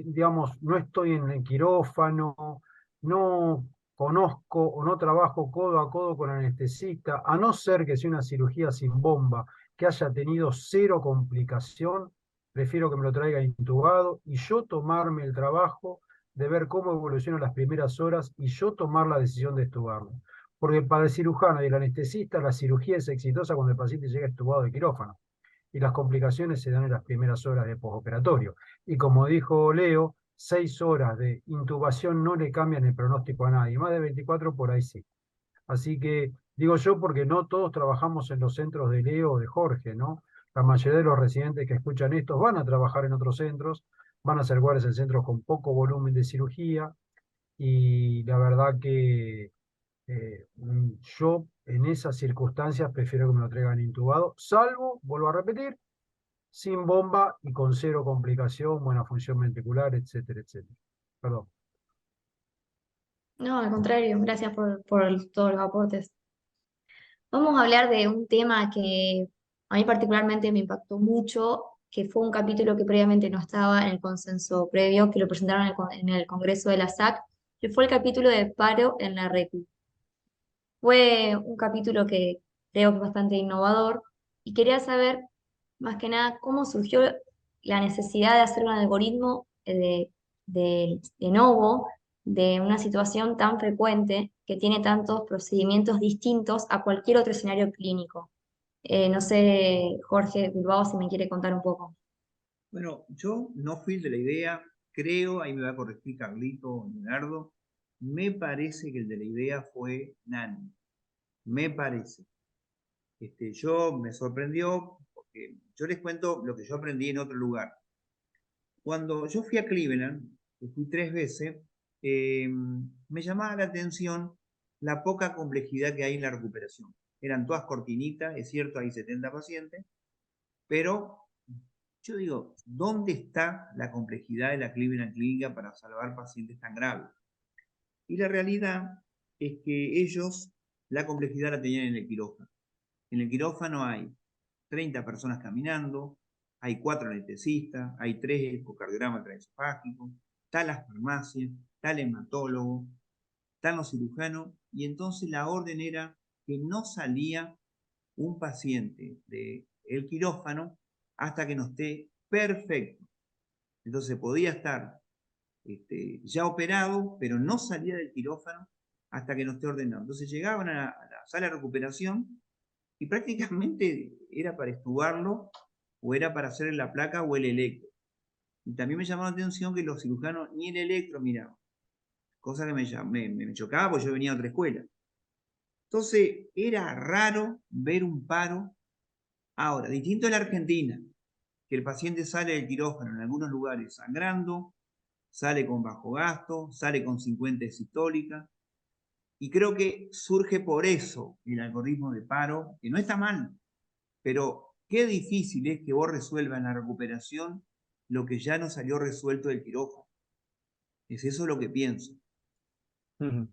Speaker 4: digamos, no estoy en el quirófano, no conozco o no trabajo codo a codo con el anestesista, a no ser que sea una cirugía sin bomba, que haya tenido cero complicación, prefiero que me lo traiga intubado y yo tomarme el trabajo de ver cómo evolucionan las primeras horas y yo tomar la decisión de extubarlo. Porque para el cirujano y el anestesista la cirugía es exitosa cuando el paciente llega extubado de quirófano, y las complicaciones se dan en las primeras horas de postoperatorio. Y como dijo Leo, 6 horas de intubación no le cambian el pronóstico a nadie, más de 24 por ahí sí. Así que digo yo porque no todos trabajamos en los centros de Leo o de Jorge, ¿no? La mayoría de los residentes que escuchan esto van a trabajar en otros centros, van a ser guardias en centros con poco volumen de cirugía, y la verdad que yo en esas circunstancias prefiero que me lo traigan intubado, salvo, vuelvo a repetir, sin bomba y con cero complicación, buena función ventricular, etcétera, etcétera. Perdón.
Speaker 1: No, al contrario, gracias por todos los aportes. Vamos a hablar de un tema que a mí particularmente me impactó mucho, que fue un capítulo que previamente no estaba en el consenso previo, que lo presentaron en el Congreso de la SAC, que fue el capítulo de paro en la RECU. Fue un capítulo que creo que es bastante innovador, y quería saber más que nada cómo surgió la necesidad de hacer un algoritmo de novo de una situación tan frecuente que tiene tantos procedimientos distintos a cualquier otro escenario clínico. No sé, Jorge Bilbao, si me quiere contar un poco.
Speaker 3: Bueno, yo no fui el de la idea, creo, ahí me va a corregir Carlito o Leonardo, me parece que el de la idea fue Nani, me parece. Yo me sorprendió, porque yo les cuento lo que yo aprendí en otro lugar. Cuando yo fui a Cleveland, que fui 3 veces, me llamaba la atención la poca complejidad que hay en la recuperación. Eran todas cortinitas, es cierto, hay 70 pacientes, pero yo digo, ¿dónde está la complejidad de la Cleveland Clínica para salvar pacientes tan graves? Y la realidad es que ellos la complejidad la tenían en el quirófano. En el quirófano hay 30 personas caminando, hay 4 anestesistas, hay 3 ecocardiogramas transesofágicos, está la farmacia, está el hematólogo, están los cirujanos, y entonces la orden era que no salía un paciente del quirófano hasta que no esté perfecto. Entonces podía estar ya operado, pero no salía del quirófano hasta que no esté ordenado. Entonces llegaban a la sala de recuperación y prácticamente era para estubarlo, o era para hacerle la placa o el electro. Y también me llamó la atención que los cirujanos ni el electro miraban, cosa que me chocaba porque yo venía de otra escuela. Entonces, era raro ver un paro. Ahora, distinto en la Argentina, que el paciente sale del quirófano en algunos lugares sangrando, sale con bajo gasto, sale con 50 de sistólica, y creo que surge por eso el algoritmo de paro, que no está mal, pero qué difícil es que vos resuelvas en la recuperación lo que ya no salió resuelto del quirófano. Es eso lo que pienso.
Speaker 2: Ujú.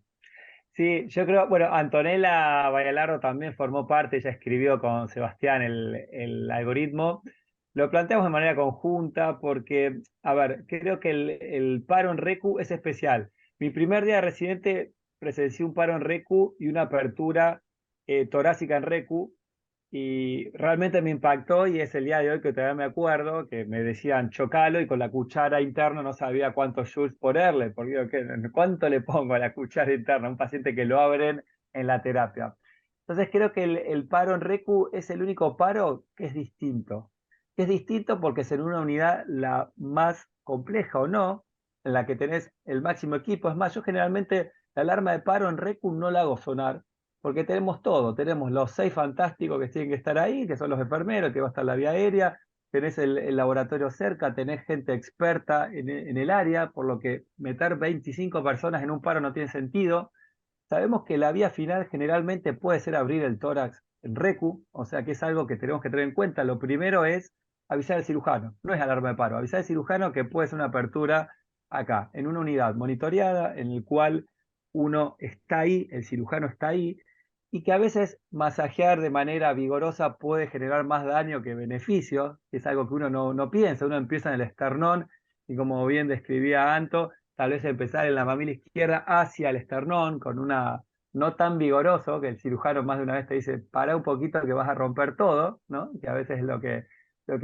Speaker 2: Sí, yo creo, bueno, Antonella Bayalardo también formó parte, ella escribió con Sebastián el algoritmo. Lo planteamos de manera conjunta porque, a ver, creo que el paro en RECU es especial. Mi primer día de residente presencié un paro en RECU y una apertura torácica en RECU, y realmente me impactó, y es el día de hoy que todavía me acuerdo que me decían chocalo y con la cuchara interna no sabía cuántos joules ponerle, porque digo, ¿cuánto le pongo a la cuchara interna a un paciente que lo abren en la terapia? Entonces creo que el paro en RECU es el único paro que es distinto. Es distinto porque es en una unidad la más compleja o no, en la que tenés el máximo equipo. Es más, yo generalmente la alarma de paro en RECU no la hago sonar, porque tenemos todo, tenemos los 6 fantásticos que tienen que estar ahí, que son los enfermeros, que va a estar la vía aérea, tenés el laboratorio cerca, tenés gente experta en el área, por lo que meter 25 personas en un paro no tiene sentido. Sabemos que la vía final generalmente puede ser abrir el tórax en RECU, o sea que es algo que tenemos que tener en cuenta. Lo primero es avisar al cirujano, no es alarma de paro, avisar al cirujano que puede ser una apertura acá, en una unidad monitoreada, en el cual uno está ahí, el cirujano está ahí, y que a veces masajear de manera vigorosa puede generar más daño que beneficio, que es algo que uno no piensa. Uno empieza en el esternón, y como bien describía Anto, tal vez empezar en la mamila izquierda hacia el esternón, con una no tan vigoroso, que el cirujano más de una vez te dice, para un poquito que vas a romper todo, ¿no? Que a veces es lo que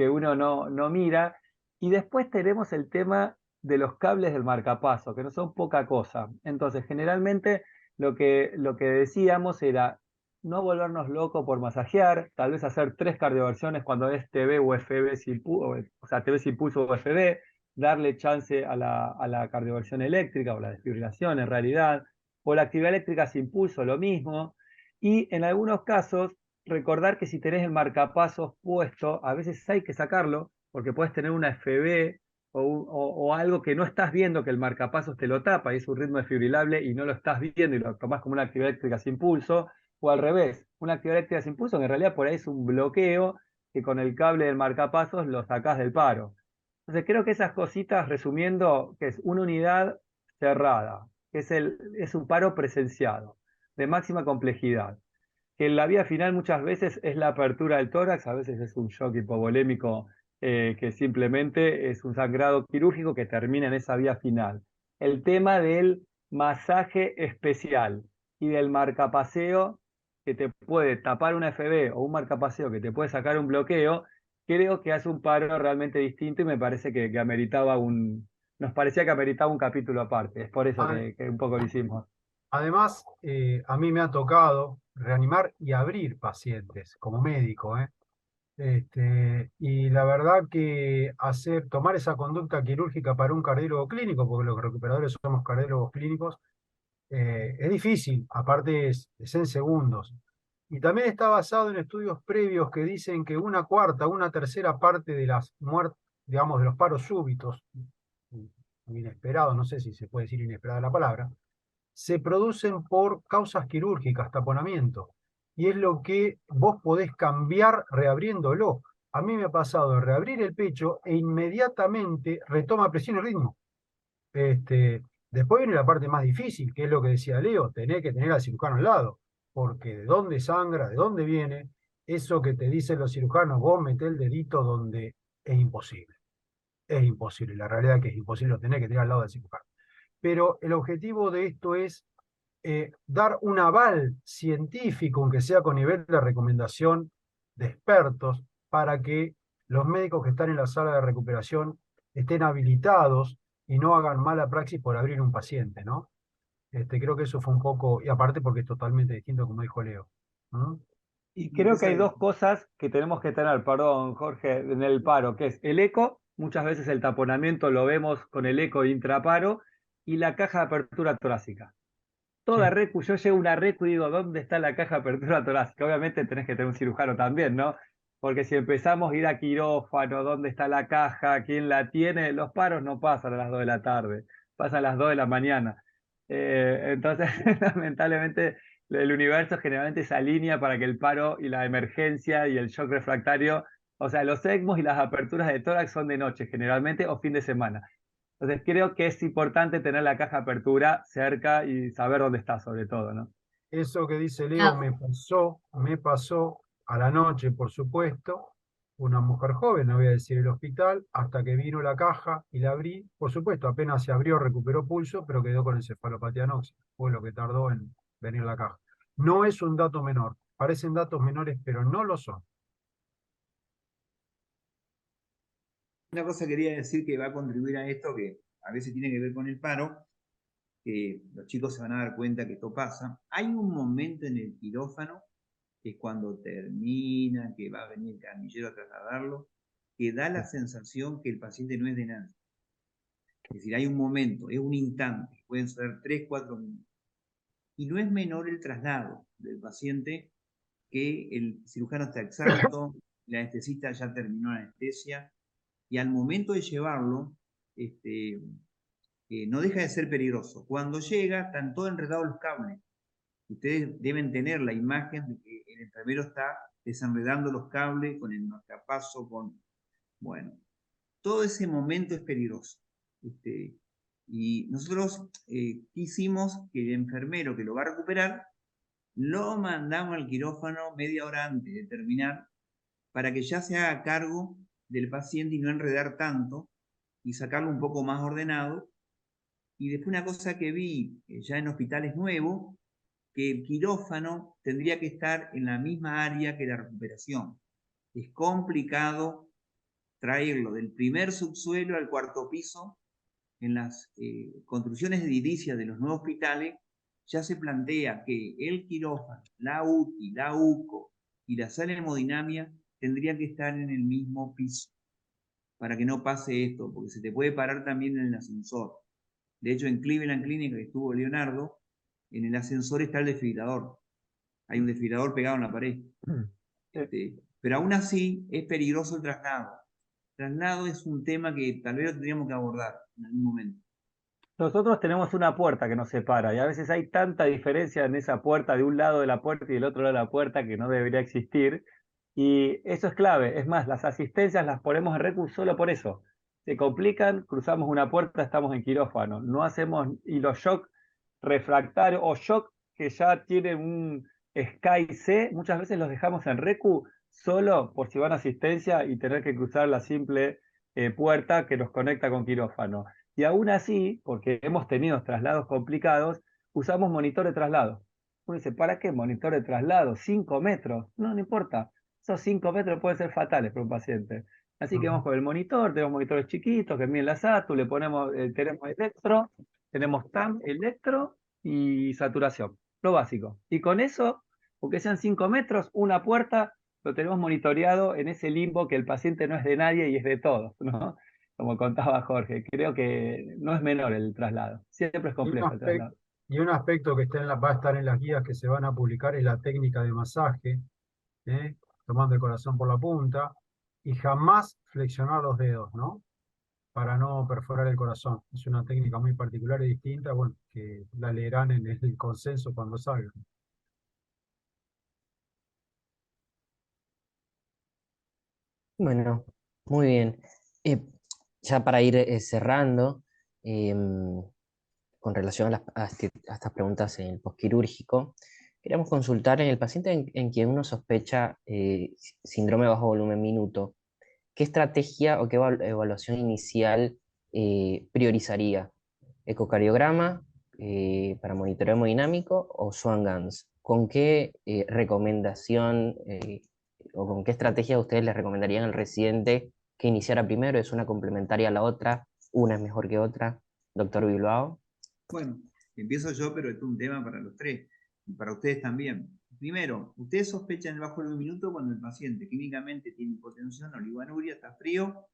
Speaker 2: uno no mira. Y después tenemos el tema de los cables del marcapaso, que no son poca cosa. Entonces, generalmente lo que decíamos era no volvernos locos por masajear, tal vez hacer 3 cardioversiones cuando es TB o FB sin pulso, o sea, TB sin pulso o FB, darle chance a la cardioversión eléctrica o la desfibrilación en realidad, o la actividad eléctrica sin pulso, lo mismo. Y en algunos casos, recordar que si tenés el marcapasos puesto, a veces hay que sacarlo, porque puedes tener una FB o algo que no estás viendo, que el marcapasos te lo tapa y es un ritmo desfibrilable y no lo estás viendo y lo tomás como una actividad eléctrica sin pulso, o al revés, una actividad eléctrica sin pulso que en realidad por ahí es un bloqueo que con el cable del marcapasos lo sacás del paro. Entonces creo que esas cositas, resumiendo, que es una unidad cerrada, que es un paro presenciado, de máxima complejidad, que en la vía final muchas veces es la apertura del tórax, a veces es un shock hipovolémico, que simplemente es un sangrado quirúrgico que termina en esa vía final. El tema del masaje especial y del marcapaseo que te puede tapar una FB, o un marcapaseo que te puede sacar un bloqueo, creo que hace un paro realmente distinto, y me parece que ameritaba nos parecía que ameritaba un capítulo aparte. Es por eso
Speaker 4: Ade-
Speaker 2: que un poco lo hicimos.
Speaker 4: Además, a mí me ha tocado reanimar y abrir pacientes como médico, ¿eh? Y la verdad que tomar esa conducta quirúrgica para un cardiólogo clínico, porque los recuperadores somos cardiólogos clínicos, es difícil, aparte es en segundos. Y también está basado en estudios previos que dicen que una cuarta, una tercera parte de las muertes, digamos, de los paros súbitos, inesperados, no sé si se puede decir inesperada la palabra, se producen por causas quirúrgicas, taponamiento. Y es lo que vos podés cambiar reabriéndolo. A mí me ha pasado de reabrir el pecho e inmediatamente retoma presión y ritmo. Después viene la parte más difícil, que es lo que decía Leo, tenés que tener al cirujano al lado, porque de dónde sangra, de dónde viene, eso que te dicen los cirujanos, vos metés el dedito donde es imposible. Es imposible, la realidad es que es imposible, lo tenés que tener al lado del cirujano. Pero el objetivo de esto es dar un aval científico, aunque sea con nivel de recomendación de expertos, para que los médicos que están en la sala de recuperación estén habilitados y no hagan mala praxis por abrir un paciente, ¿no? Creo que eso fue un poco, y aparte porque es totalmente distinto, como dijo Leo. ¿Mm?
Speaker 2: Y
Speaker 3: Una
Speaker 2: creo que
Speaker 3: cosa
Speaker 2: hay
Speaker 3: de-
Speaker 2: dos cosas que tenemos que tener, perdón, Jorge, en el paro, que es el eco, muchas veces el taponamiento lo vemos con el eco intraparo, y la caja de apertura torácica. Toda
Speaker 4: Sí.
Speaker 2: recu, yo llego a una recu y digo, ¿dónde está la caja de apertura torácica? Obviamente tenés que tener un cirujano también, ¿no? Porque si empezamos a ir a quirófano, ¿dónde está la caja? ¿Quién la tiene? Los paros no pasan a las 2 de la tarde, pasan a las 2 de la mañana. Entonces, lamentablemente, el universo generalmente se alinea para que el paro y la emergencia y el shock refractario, o sea, los ECMOs y las aperturas de tórax son de noche generalmente o fin de semana. Entonces creo que es importante tener la caja de apertura cerca y saber dónde está sobre todo, ¿no?
Speaker 4: Eso que dice Leo
Speaker 1: Ah,
Speaker 4: me pasó a la noche, por supuesto, una mujer joven, no voy a decir el hospital, hasta que vino la caja y la abrí. Por supuesto, apenas se abrió, recuperó pulso, pero quedó con encefalopatía anóxica. Fue lo que tardó en venir la caja. No es un dato menor, parecen datos menores, pero no lo son.
Speaker 3: Una cosa quería decir que va a contribuir a esto, que a veces tiene que ver con el paro, que los chicos se van a dar cuenta que esto pasa. Hay un momento en el quirófano, que es cuando termina, que va a venir el camillero a trasladarlo, que da la sensación que el paciente no es de nadie. Es decir, hay un momento, es un instante, pueden ser 3, 4 minutos. Y no es menor el traslado del paciente, que el cirujano está exhausto, el anestesista ya terminó la anestesia, y al momento de llevarlo, no deja de ser peligroso. Cuando llega, están todos enredados los cables. Ustedes deben tener la imagen de que el enfermero está desenredando los cables con el marcapaso, con... Bueno, todo ese momento es peligroso. Y nosotros quisimos que el enfermero que lo va a recuperar, lo mandamos al quirófano media hora antes de terminar, para que ya se haga cargo del paciente y no enredar tanto, y sacarlo un poco más ordenado. Y después una cosa que vi ya en hospitales nuevos, que el quirófano tendría que estar en la misma área que la recuperación. Es complicado traerlo del primer subsuelo al cuarto piso. En las construcciones edilicias de los nuevos hospitales ya se plantea que el quirófano, la UTI, la UCO y la sala de hemodinamia tendrían que estar en el mismo piso para que no pase esto, porque se te puede parar también en el ascensor. De hecho, en Cleveland Clinic, que estuvo Leonardo, en el ascensor está el desfibrilador. Hay un desfibrilador pegado en la pared. Pero aún así es peligroso el traslado. El traslado es un tema que tal vez lo tendríamos que abordar en algún momento.
Speaker 2: Nosotros tenemos una puerta que nos separa y a veces hay tanta diferencia en esa puerta de un lado de la puerta y del otro lado de la puerta que no debería existir. Y eso es clave. Es más, las asistencias las ponemos en recu solo por eso. Se complican, cruzamos una puerta, estamos en quirófano. No hacemos, y los shock refractarios o shock que ya tienen un SCAI C, muchas veces los dejamos en recu solo por si van a asistencia y tener que cruzar la simple puerta que nos conecta con quirófano. Y aún así, porque hemos tenido traslados complicados, usamos monitor de traslado. Uno dice, ¿para qué monitor de traslado? 5 metros. No, no importa. Esos 5 metros pueden ser fatales para un paciente. Así que vamos con el monitor, tenemos monitores chiquitos que miden la SATU, le ponemos, tenemos electro, tenemos TAM, electro y saturación. Lo básico. Y con eso, aunque sean 5 metros, una puerta, lo tenemos monitoreado en ese limbo que el paciente no es de nadie y es de todos, ¿no? Como contaba Jorge, creo que no es menor el traslado. Siempre es
Speaker 4: Y un
Speaker 2: complejo el
Speaker 4: aspecto,
Speaker 2: traslado.
Speaker 4: y un aspecto que está va a estar en las guías que se van a publicar es la técnica de masaje, ¿eh? Tomando el corazón por la punta, y jamás flexionar los dedos, ¿no? Para no perforar el corazón. Es una técnica muy particular y distinta, bueno, que la leerán en el consenso cuando salga.
Speaker 5: Bueno, muy bien. Eh, ya para ir cerrando, em, con relación a estas preguntas en el posquirúrgico, queríamos consultar en el paciente en quien uno sospecha síndrome bajo volumen minuto, ¿qué estrategia o qué evaluación inicial priorizaría? ¿Ecocardiograma para monitoreo hemodinámico o Swan-Ganz? ¿Con qué recomendación o con qué estrategia ustedes les recomendarían al residente que iniciara primero? ¿Es una complementaria a la otra? ¿Una es mejor que otra? Doctor Bilbao.
Speaker 3: Bueno, empiezo yo, pero esto es un tema para los tres y para ustedes también. Primero, ustedes sospechan el bajo volumen minuto cuando el paciente clínicamente tiene hipotensión, oligoanuria, está frío,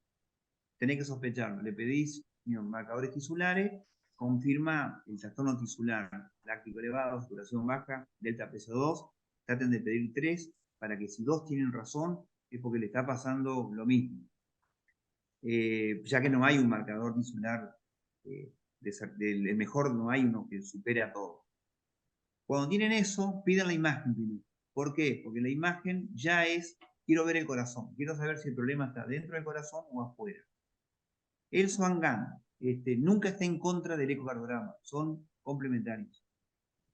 Speaker 3: tenés que sospecharlo. Le pedís marcadores tisulares, confirma el trastorno tisular, láctico elevado, saturación baja, delta PSO2, traten de pedir 3 para que si 2 tienen razón es porque le está pasando lo mismo. Ya que no hay un marcador tisular, el mejor no hay uno que supere a todo. Cuando tienen eso, pidan la imagen primero. ¿Por qué? Porque la imagen ya es, quiero ver el corazón, quiero saber si el problema está dentro del corazón o afuera. El Swan-Ganz nunca está en contra del ecocardiograma, son complementarios.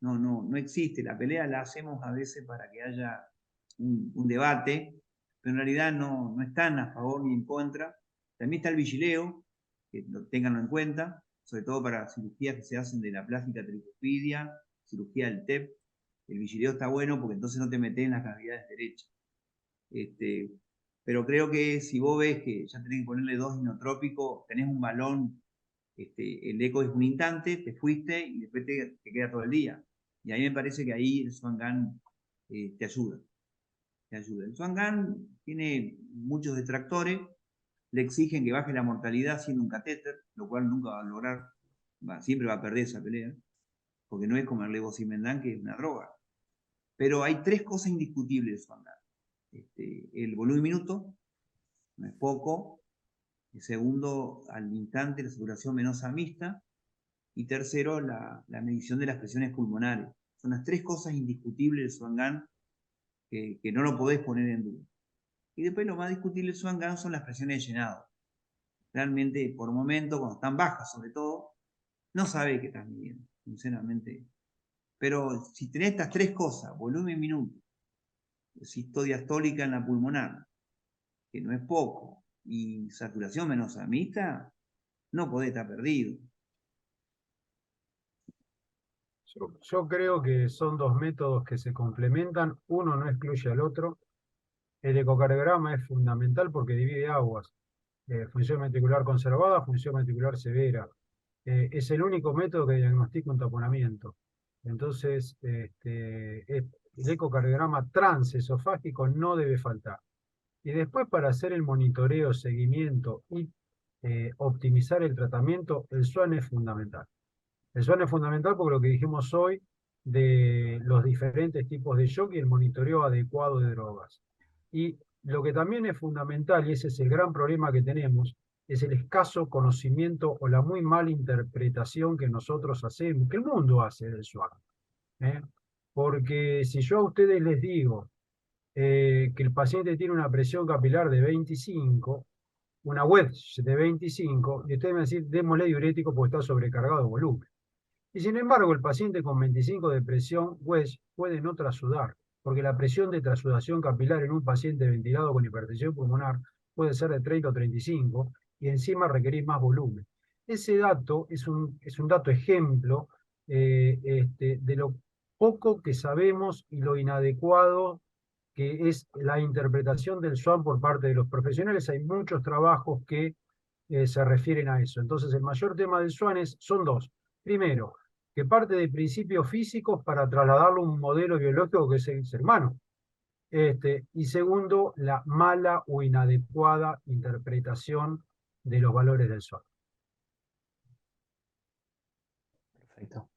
Speaker 3: No existe, la pelea la hacemos a veces para que haya un debate, pero en realidad no están a favor ni en contra. También está el vigileo, que tenganlo en cuenta, sobre todo para cirugías que se hacen de la plástica tricuspidia, cirugía del TEP. El vigileo está bueno porque entonces no te metes en las cavidades derechas. Pero creo que si vos ves que ya tenés que ponerle 2 inotrópicos, tenés un balón, el eco es un instante, te fuiste y después te queda todo el día. Y a mí me parece que ahí el Swan-Ganz te ayuda. El Swan-Ganz tiene muchos detractores, le exigen que baje la mortalidad haciendo un catéter, lo cual nunca va a lograr, siempre va a perder esa pelea, porque no es como el levosimendan, que es una droga. Pero hay 3 cosas indiscutibles del Swan-Ganz. El volumen minuto, no es poco. El segundo, al instante, la saturación venosa mixta. Y tercero, la medición de las presiones pulmonares. Son las 3 cosas indiscutibles del Swan-Ganz que no lo podés poner en duda. Y después lo más discutible del Swan-Ganz son las presiones de llenado. Realmente, por momento, cuando están bajas sobre todo, no sabe que estás midiendo, sinceramente. Pero si tenés estas 3 cosas, volumen minuto, sistodiastólica en la pulmonar, que no es poco, y saturación venosa mixta, no podés estar perdido.
Speaker 4: Yo creo que son 2 métodos que se complementan, uno no excluye al otro. El ecocardiograma es fundamental porque divide aguas, función ventricular conservada, función ventricular severa. Es el único método que diagnostica un taponamiento. Entonces, el ecocardiograma transesofágico no debe faltar. Y después, para hacer el monitoreo, seguimiento y optimizar el tratamiento, el SWAN es fundamental. El SWAN es fundamental porque lo que dijimos hoy de los diferentes tipos de shock y el monitoreo adecuado de drogas. Y lo que también es fundamental, y ese es el gran problema que tenemos, es el escaso conocimiento o la muy mala interpretación que nosotros hacemos, que el mundo hace del SWAN. Porque si yo a ustedes les digo que el paciente tiene una presión capilar de 25, una wedge de 25, y ustedes me van a decir, démosle diurético porque está sobrecargado de volumen. Y sin embargo, el paciente con 25 de presión wedge puede no trasudar, porque la presión de trasudación capilar en un paciente ventilado con hipertensión pulmonar puede ser de 30 o 35, y encima requerir más volumen. Ese dato es un dato ejemplo de lo poco que sabemos y lo inadecuado que es la interpretación del SWAN por parte de los profesionales. Hay muchos trabajos que se refieren a eso. Entonces, el mayor tema del SWAN son 2. Primero, que parte de principios físicos para trasladarlo a un modelo biológico que es el ser humano. Y segundo, la mala o inadecuada interpretación de los valores del SWAN.
Speaker 5: Perfecto.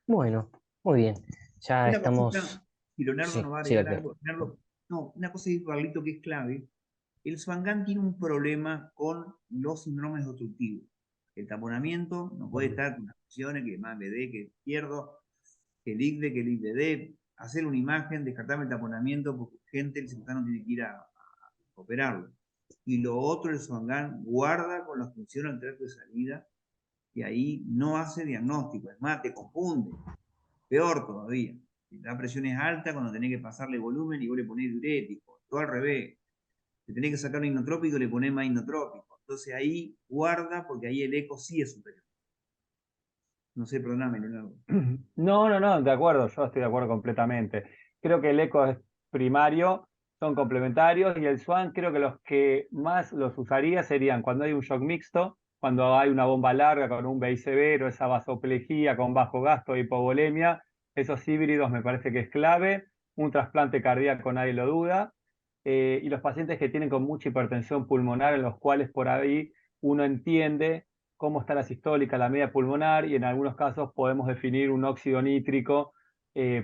Speaker 5: Bueno, muy bien. Ya
Speaker 3: Una
Speaker 5: estamos.
Speaker 3: cosita, si Leonardo
Speaker 5: Sí,
Speaker 3: nos va a
Speaker 5: sí,
Speaker 3: agregar
Speaker 5: doctor.
Speaker 3: algo. Leonardo, no, una cosa, Carlito, que es clave. El Swan-Ganz tiene un problema con los síndromes obstructivos. El taponamiento no puede estar con las funciones, que más BD, que izquierdo, que el ICDE, que el ICDD. Hacer una imagen, descartarme el taponamiento, porque gente, el cirujano tiene que ir a operarlo. Y lo otro, el Swan-Ganz guarda con la función al tracto de salida, y ahí no hace diagnóstico. Es más, te confunde. Peor todavía. Si la presión es alta, cuando tenés que pasarle volumen y vos le ponés diurético. Todo al revés. Si tenés que sacar un inotrópico, le ponés más inotrópico. Entonces ahí guarda, porque ahí el eco sí es superior. No sé, perdóname, Leonardo.
Speaker 2: No, de acuerdo, yo estoy de acuerdo completamente. Creo que el eco es primario, son complementarios, y el SWAN creo que los que más los usaría serían cuando hay un shock mixto, cuando hay una bomba larga con un BI severo, esa vasoplejía con bajo gasto e hipovolemia. Esos híbridos me parece que es clave. un trasplante cardíaco nadie lo duda, y los pacientes que tienen con mucha hipertensión pulmonar, en los cuales por ahí uno entiende cómo está la sistólica, la media pulmonar, y en algunos casos podemos definir un óxido nítrico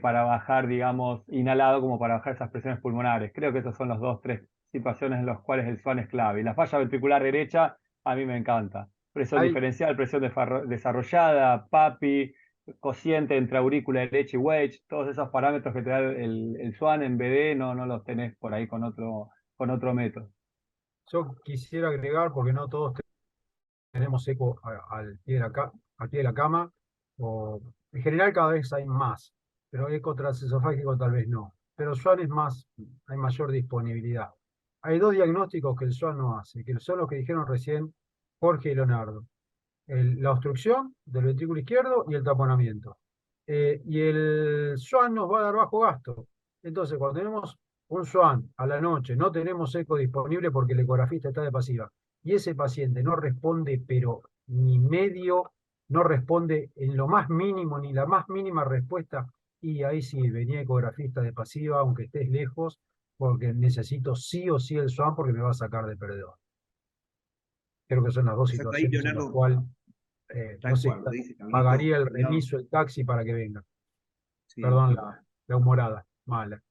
Speaker 2: para bajar, digamos, inhalado, como para bajar esas presiones pulmonares. Creo que esas son las dos, tres situaciones en las cuales el SWAN es clave. Y la falla ventricular derecha a mí me encanta. Presión
Speaker 4: Hay,
Speaker 2: diferencial, presión desarrollada, PAPI, cociente entre aurícula derecha y wedge, todos esos parámetros que te da el SWAN en BD no los tenés por ahí con otro método.
Speaker 4: yo quisiera agregar, porque no todos tenemos eco al pie de al pie de la cama, o en general cada vez hay más, pero eco transesofágico tal vez no. Pero SWAN es más, hay mayor disponibilidad. Hay dos diagnósticos que el SWAN no hace, que son los que dijeron recién Jorge y Leonardo. La obstrucción del ventrículo izquierdo y el taponamiento. Y el SWAN nos va a dar bajo gasto. Entonces, cuando tenemos un SWAN a la noche, no tenemos eco disponible porque el ecografista está de pasiva, y ese paciente no responde, pero ni medio, no responde en lo más mínimo, ni la más mínima respuesta, y ahí sí, venía ecografista de pasiva, aunque estés lejos, porque necesito sí o sí el SWAN porque me va a sacar de perdedor. Creo que son las dos
Speaker 3: Exacto, ahí
Speaker 4: situaciones en las
Speaker 3: Leonardo,
Speaker 4: cuales no
Speaker 3: tal
Speaker 4: sé,
Speaker 3: cual, lo dice Carlito,
Speaker 4: pagaría el
Speaker 3: cuidado.
Speaker 4: remiso, el taxi para que venga.
Speaker 3: Sí.
Speaker 4: Perdón la humorada, mala.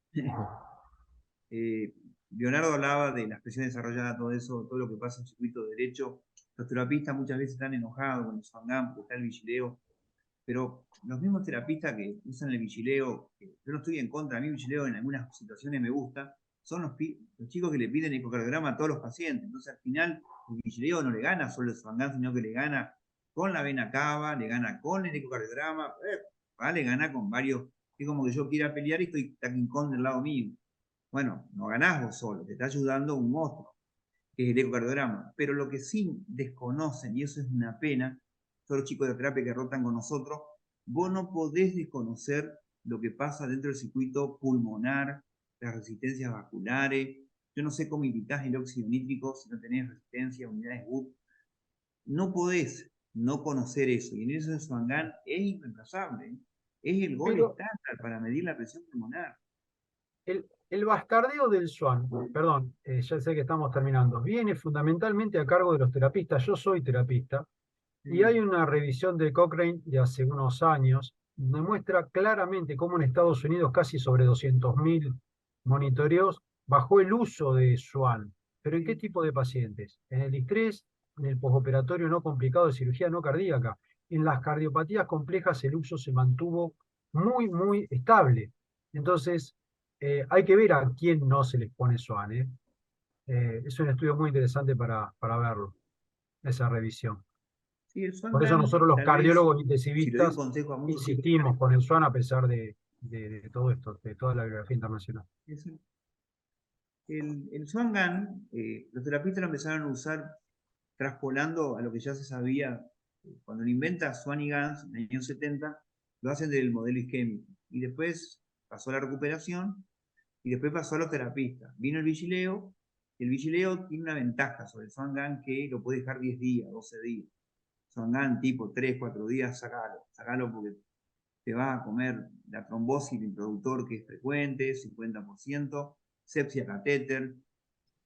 Speaker 3: Eh, Leonardo hablaba de la expresión desarrollada, todo eso, todo lo que pasa en el circuito derecho. Los terapistas muchas veces están enojados con el Swangan porque está el vigileo, pero los mismos terapistas que usan el vigileo, yo no estoy en contra, a mí el vigileo en algunas situaciones me gusta, son los chicos que le piden ecocardiograma a todos los pacientes. Entonces al final el vigileo no le gana solo el Swangan, sino que le gana con la vena cava, le gana con el ecocardiograma, le gana con varios. Es como que yo quiera pelear y estoy taquincón del lado mío. Bueno, no ganás vos solo, te está ayudando un monstruo, que es el ecocardiograma. Pero lo que sí desconocen, y eso es una pena, todos los chicos de terapia que rotan con nosotros, vos no podés desconocer lo que pasa dentro del circuito pulmonar, las resistencias vasculares. Yo no sé cómo invitás el óxido nítrico si no tenés resistencia, unidades WUP. No podés no conocer eso. Y en eso el Swangan es irreemplazable. Es el gol
Speaker 4: Pero
Speaker 3: estándar para medir la presión pulmonar.
Speaker 4: el bastardeo del SWAN, perdón, ya sé que estamos terminando, viene fundamentalmente a cargo de los terapistas. Yo soy terapista y hay una revisión de Cochrane de hace unos años donde muestra claramente cómo en Estados Unidos casi sobre 200.000 monitoreos bajó el uso de SWAN. ¿Pero en qué tipo de pacientes? En el estrés, en el postoperatorio no complicado de cirugía no cardíaca. En las cardiopatías complejas el uso se mantuvo muy, muy estable. Entonces, hay que ver a quién no se les pone SWAN. Es un estudio muy interesante para verlo, esa revisión.
Speaker 3: Sí, el
Speaker 4: Por eso
Speaker 3: Swangan,
Speaker 4: nosotros los
Speaker 3: tal vez,
Speaker 4: cardiólogos
Speaker 3: si le doy un
Speaker 4: intensivistas
Speaker 3: consejo a muchos chicos,
Speaker 4: insistimos con el SWAN a pesar de todo esto, de toda la bibliografía internacional.
Speaker 3: el Swangan, los terapistas lo empezaron a usar traspolando a lo que ya se sabía. Cuando lo inventa Swan y Gans en el año 70, lo hacen del modelo isquémico. Y después pasó a la recuperación y después pasó a los terapistas. Vino el vigileo, y el vigileo tiene una ventaja sobre el Swangan que lo puede dejar 10 días, 12 días. Swangan tipo 3, 4 días, sacalo porque te vas a comer la trombosis del introductor que es frecuente, 50%, sepsia catéter,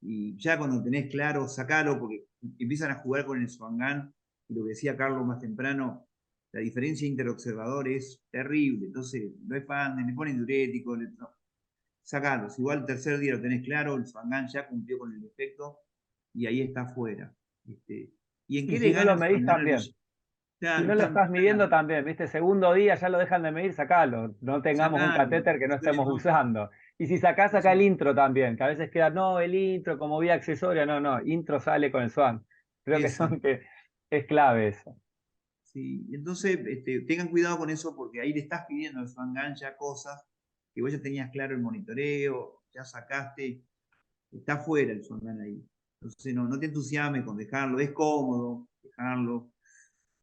Speaker 3: y ya cuando tenés claro, sacalo, porque empiezan a jugar con el Swangan, y lo que decía Carlos más temprano, la diferencia interobservador es terrible, entonces lo expanden, le ponen diurético, no, sacalo, si igual el tercer día lo tenés claro, el Swangan ya cumplió con el efecto, y ahí está afuera. ¿Y en
Speaker 2: Y
Speaker 3: qué le
Speaker 2: si no
Speaker 3: gana
Speaker 2: lo
Speaker 3: el
Speaker 2: medís
Speaker 3: Swangan al
Speaker 2: también.
Speaker 3: Vichy?
Speaker 2: Si
Speaker 3: Claro,
Speaker 2: no lo estás midiendo
Speaker 3: claro,
Speaker 2: también, ¿viste? Segundo día ya lo dejan de medir, sacalo. No tengamos un
Speaker 3: sacalo,
Speaker 2: catéter que no
Speaker 3: porque
Speaker 2: estemos
Speaker 3: no,
Speaker 2: usando. Y si sacás acá el
Speaker 3: eso,
Speaker 2: intro también, que a veces queda, no, el intro como vía accesoria, no, intro sale con el SWAN. Creo que
Speaker 3: eso.
Speaker 2: es clave eso.
Speaker 3: Sí, entonces tengan cuidado con eso porque ahí le estás pidiendo al Swangan ya cosas que vos ya tenías claro el monitoreo, ya sacaste, está fuera el Swangan ahí. Entonces no te entusiasmes con dejarlo, es cómodo dejarlo,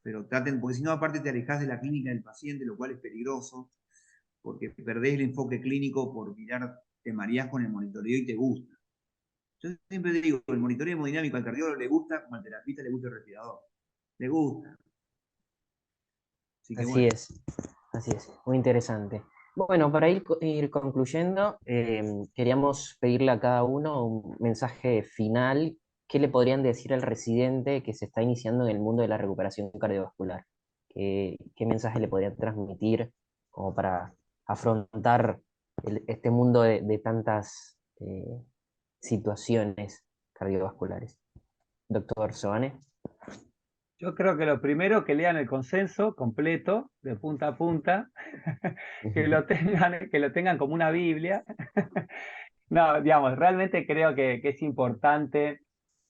Speaker 3: pero traten, porque si no aparte te alejas de la clínica del paciente, lo cual es peligroso, porque perdés el enfoque clínico por mirar, te mareás con el monitoreo y te gusta. Yo siempre digo, el monitoreo hemodinámico al cardiólogo le gusta como al terapista le gusta el respirador. Le gusta. Así que
Speaker 5: Así
Speaker 3: bueno.
Speaker 5: es, así es, muy interesante. Bueno, para ir concluyendo, queríamos pedirle a cada uno un mensaje final. ¿Qué le podrían decir al residente que se está iniciando en el mundo de la recuperación cardiovascular? ¿Qué mensaje le podrían transmitir como para afrontar este mundo de tantas situaciones cardiovasculares? Doctor Soane.
Speaker 2: Yo creo que lo primero, que lean el consenso completo, de punta a punta, que lo tengan como una Biblia. No, digamos, realmente creo que es importante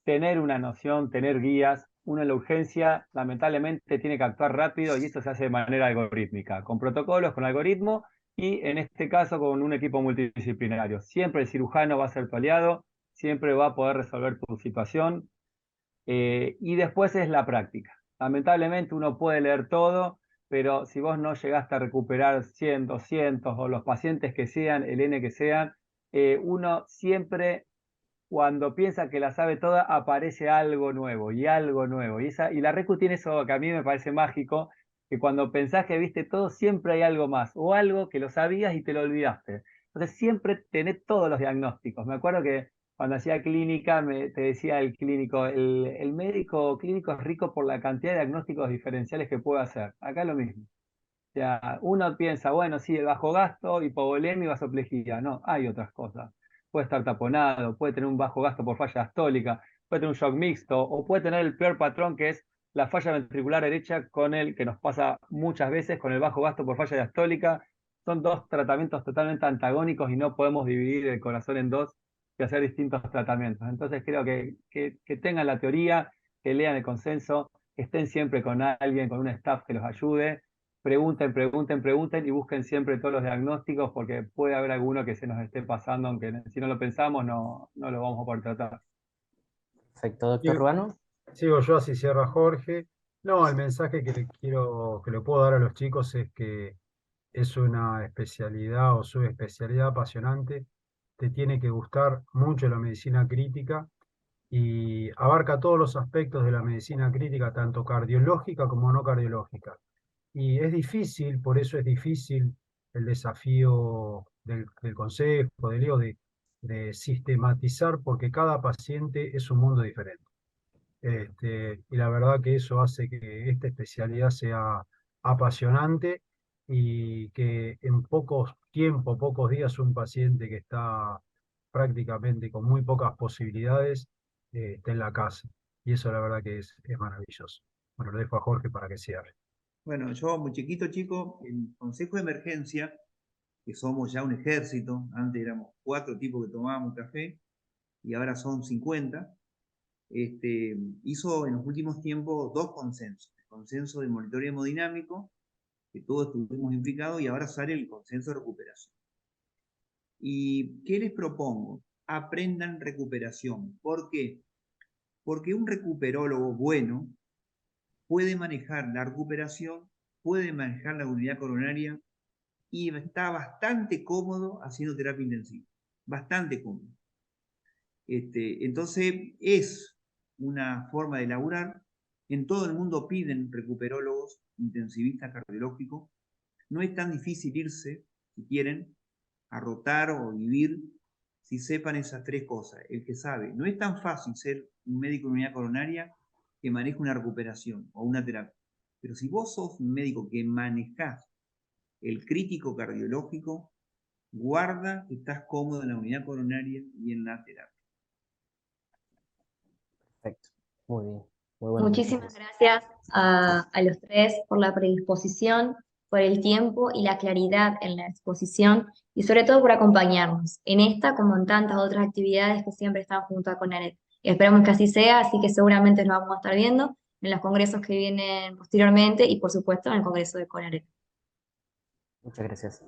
Speaker 2: tener una noción, tener guías. Uno en la urgencia, lamentablemente, tiene que actuar rápido y esto se hace de manera algorítmica, con protocolos, con algoritmo y en este caso con un equipo multidisciplinario. Siempre el cirujano va a ser tu aliado, siempre va a poder resolver tu situación. Y después es la práctica. Lamentablemente uno puede leer todo, pero si vos no llegaste a recuperar 100, 200 o los pacientes que sean, el N que sean, uno siempre cuando piensa que la sabe toda aparece algo nuevo y algo nuevo. Y la Recu tiene eso que a mí me parece mágico, que cuando pensás que viste todo, siempre hay algo más o algo que lo sabías y te lo olvidaste. Entonces siempre tenés todos los diagnósticos. Me acuerdo que cuando hacía clínica, te decía el clínico, el médico clínico es rico por la cantidad de diagnósticos diferenciales que puede hacer. Acá es lo mismo. O sea, uno piensa, bueno, sí, el bajo gasto, hipovolemia y vasoplejía. No, hay otras cosas. Puede estar taponado, puede tener un bajo gasto por falla diastólica, puede tener un shock mixto, o puede tener el peor patrón que es la falla ventricular derecha con el que nos pasa muchas veces con el bajo gasto por falla diastólica. Son dos tratamientos totalmente antagónicos y no podemos dividir el corazón en dos y hacer distintos tratamientos. Entonces creo que tengan la teoría, que lean el consenso, que estén siempre con alguien, con un staff que los ayude. Pregunten, pregunten, pregunten y busquen siempre todos los diagnósticos porque puede haber alguno que se nos esté pasando, aunque si no lo pensamos no lo vamos a poder tratar.
Speaker 5: Perfecto, doctor
Speaker 4: Sigo,
Speaker 5: Ruano.
Speaker 4: sigo yo, así cierra Jorge. No, el mensaje que le puedo dar a los chicos es que es una especialidad o subespecialidad apasionante. Te tiene que gustar mucho la medicina crítica y abarca todos los aspectos de la medicina crítica, tanto cardiológica como no cardiológica. Y es difícil, por eso es difícil el desafío del consejo, del lío, de sistematizar, porque cada paciente es un mundo diferente. Y la verdad que eso hace que esta especialidad sea apasionante y que en pocos tiempos, pocos días, un paciente que está prácticamente con muy pocas posibilidades esté en la casa. Y eso la verdad que es maravilloso. Bueno, lo dejo a Jorge para que cierre.
Speaker 3: Bueno, yo muy chiquito, chico, en consejo de emergencia, que somos ya un ejército, antes éramos 4 tipos que tomábamos café y ahora son 50, hizo en los últimos tiempos 2 consensos. El consenso de monitoreo hemodinámico, que todos estuvimos implicados, y ahora sale el consenso de recuperación. ¿Y qué les propongo? Aprendan recuperación. ¿Por qué? Porque un recuperólogo bueno puede manejar la recuperación, puede manejar la unidad coronaria y está bastante cómodo haciendo terapia intensiva. Bastante cómodo. Entonces es una forma de laburar. En todo el mundo piden recuperólogos, intensivistas cardiológicos. No es tan difícil irse, si quieren, a rotar o vivir, si sepan esas 3 cosas. El que sabe, no es tan fácil ser un médico de unidad coronaria que maneja una recuperación o una terapia. Pero si vos sos un médico que manejás el crítico cardiológico, guarda que estás cómodo en la unidad coronaria y en la terapia.
Speaker 5: Perfecto. Muy bien. Muy buenos
Speaker 1: Muchísimas
Speaker 5: mensajes.
Speaker 1: gracias a los tres por la predisposición, por el tiempo y la claridad en la exposición y sobre todo por acompañarnos en esta como en tantas otras actividades que siempre están junto a CONAREC. Y esperamos que así sea, así que seguramente nos vamos a estar viendo en los congresos que vienen posteriormente y por supuesto en el congreso de CONAREC.
Speaker 5: Muchas gracias.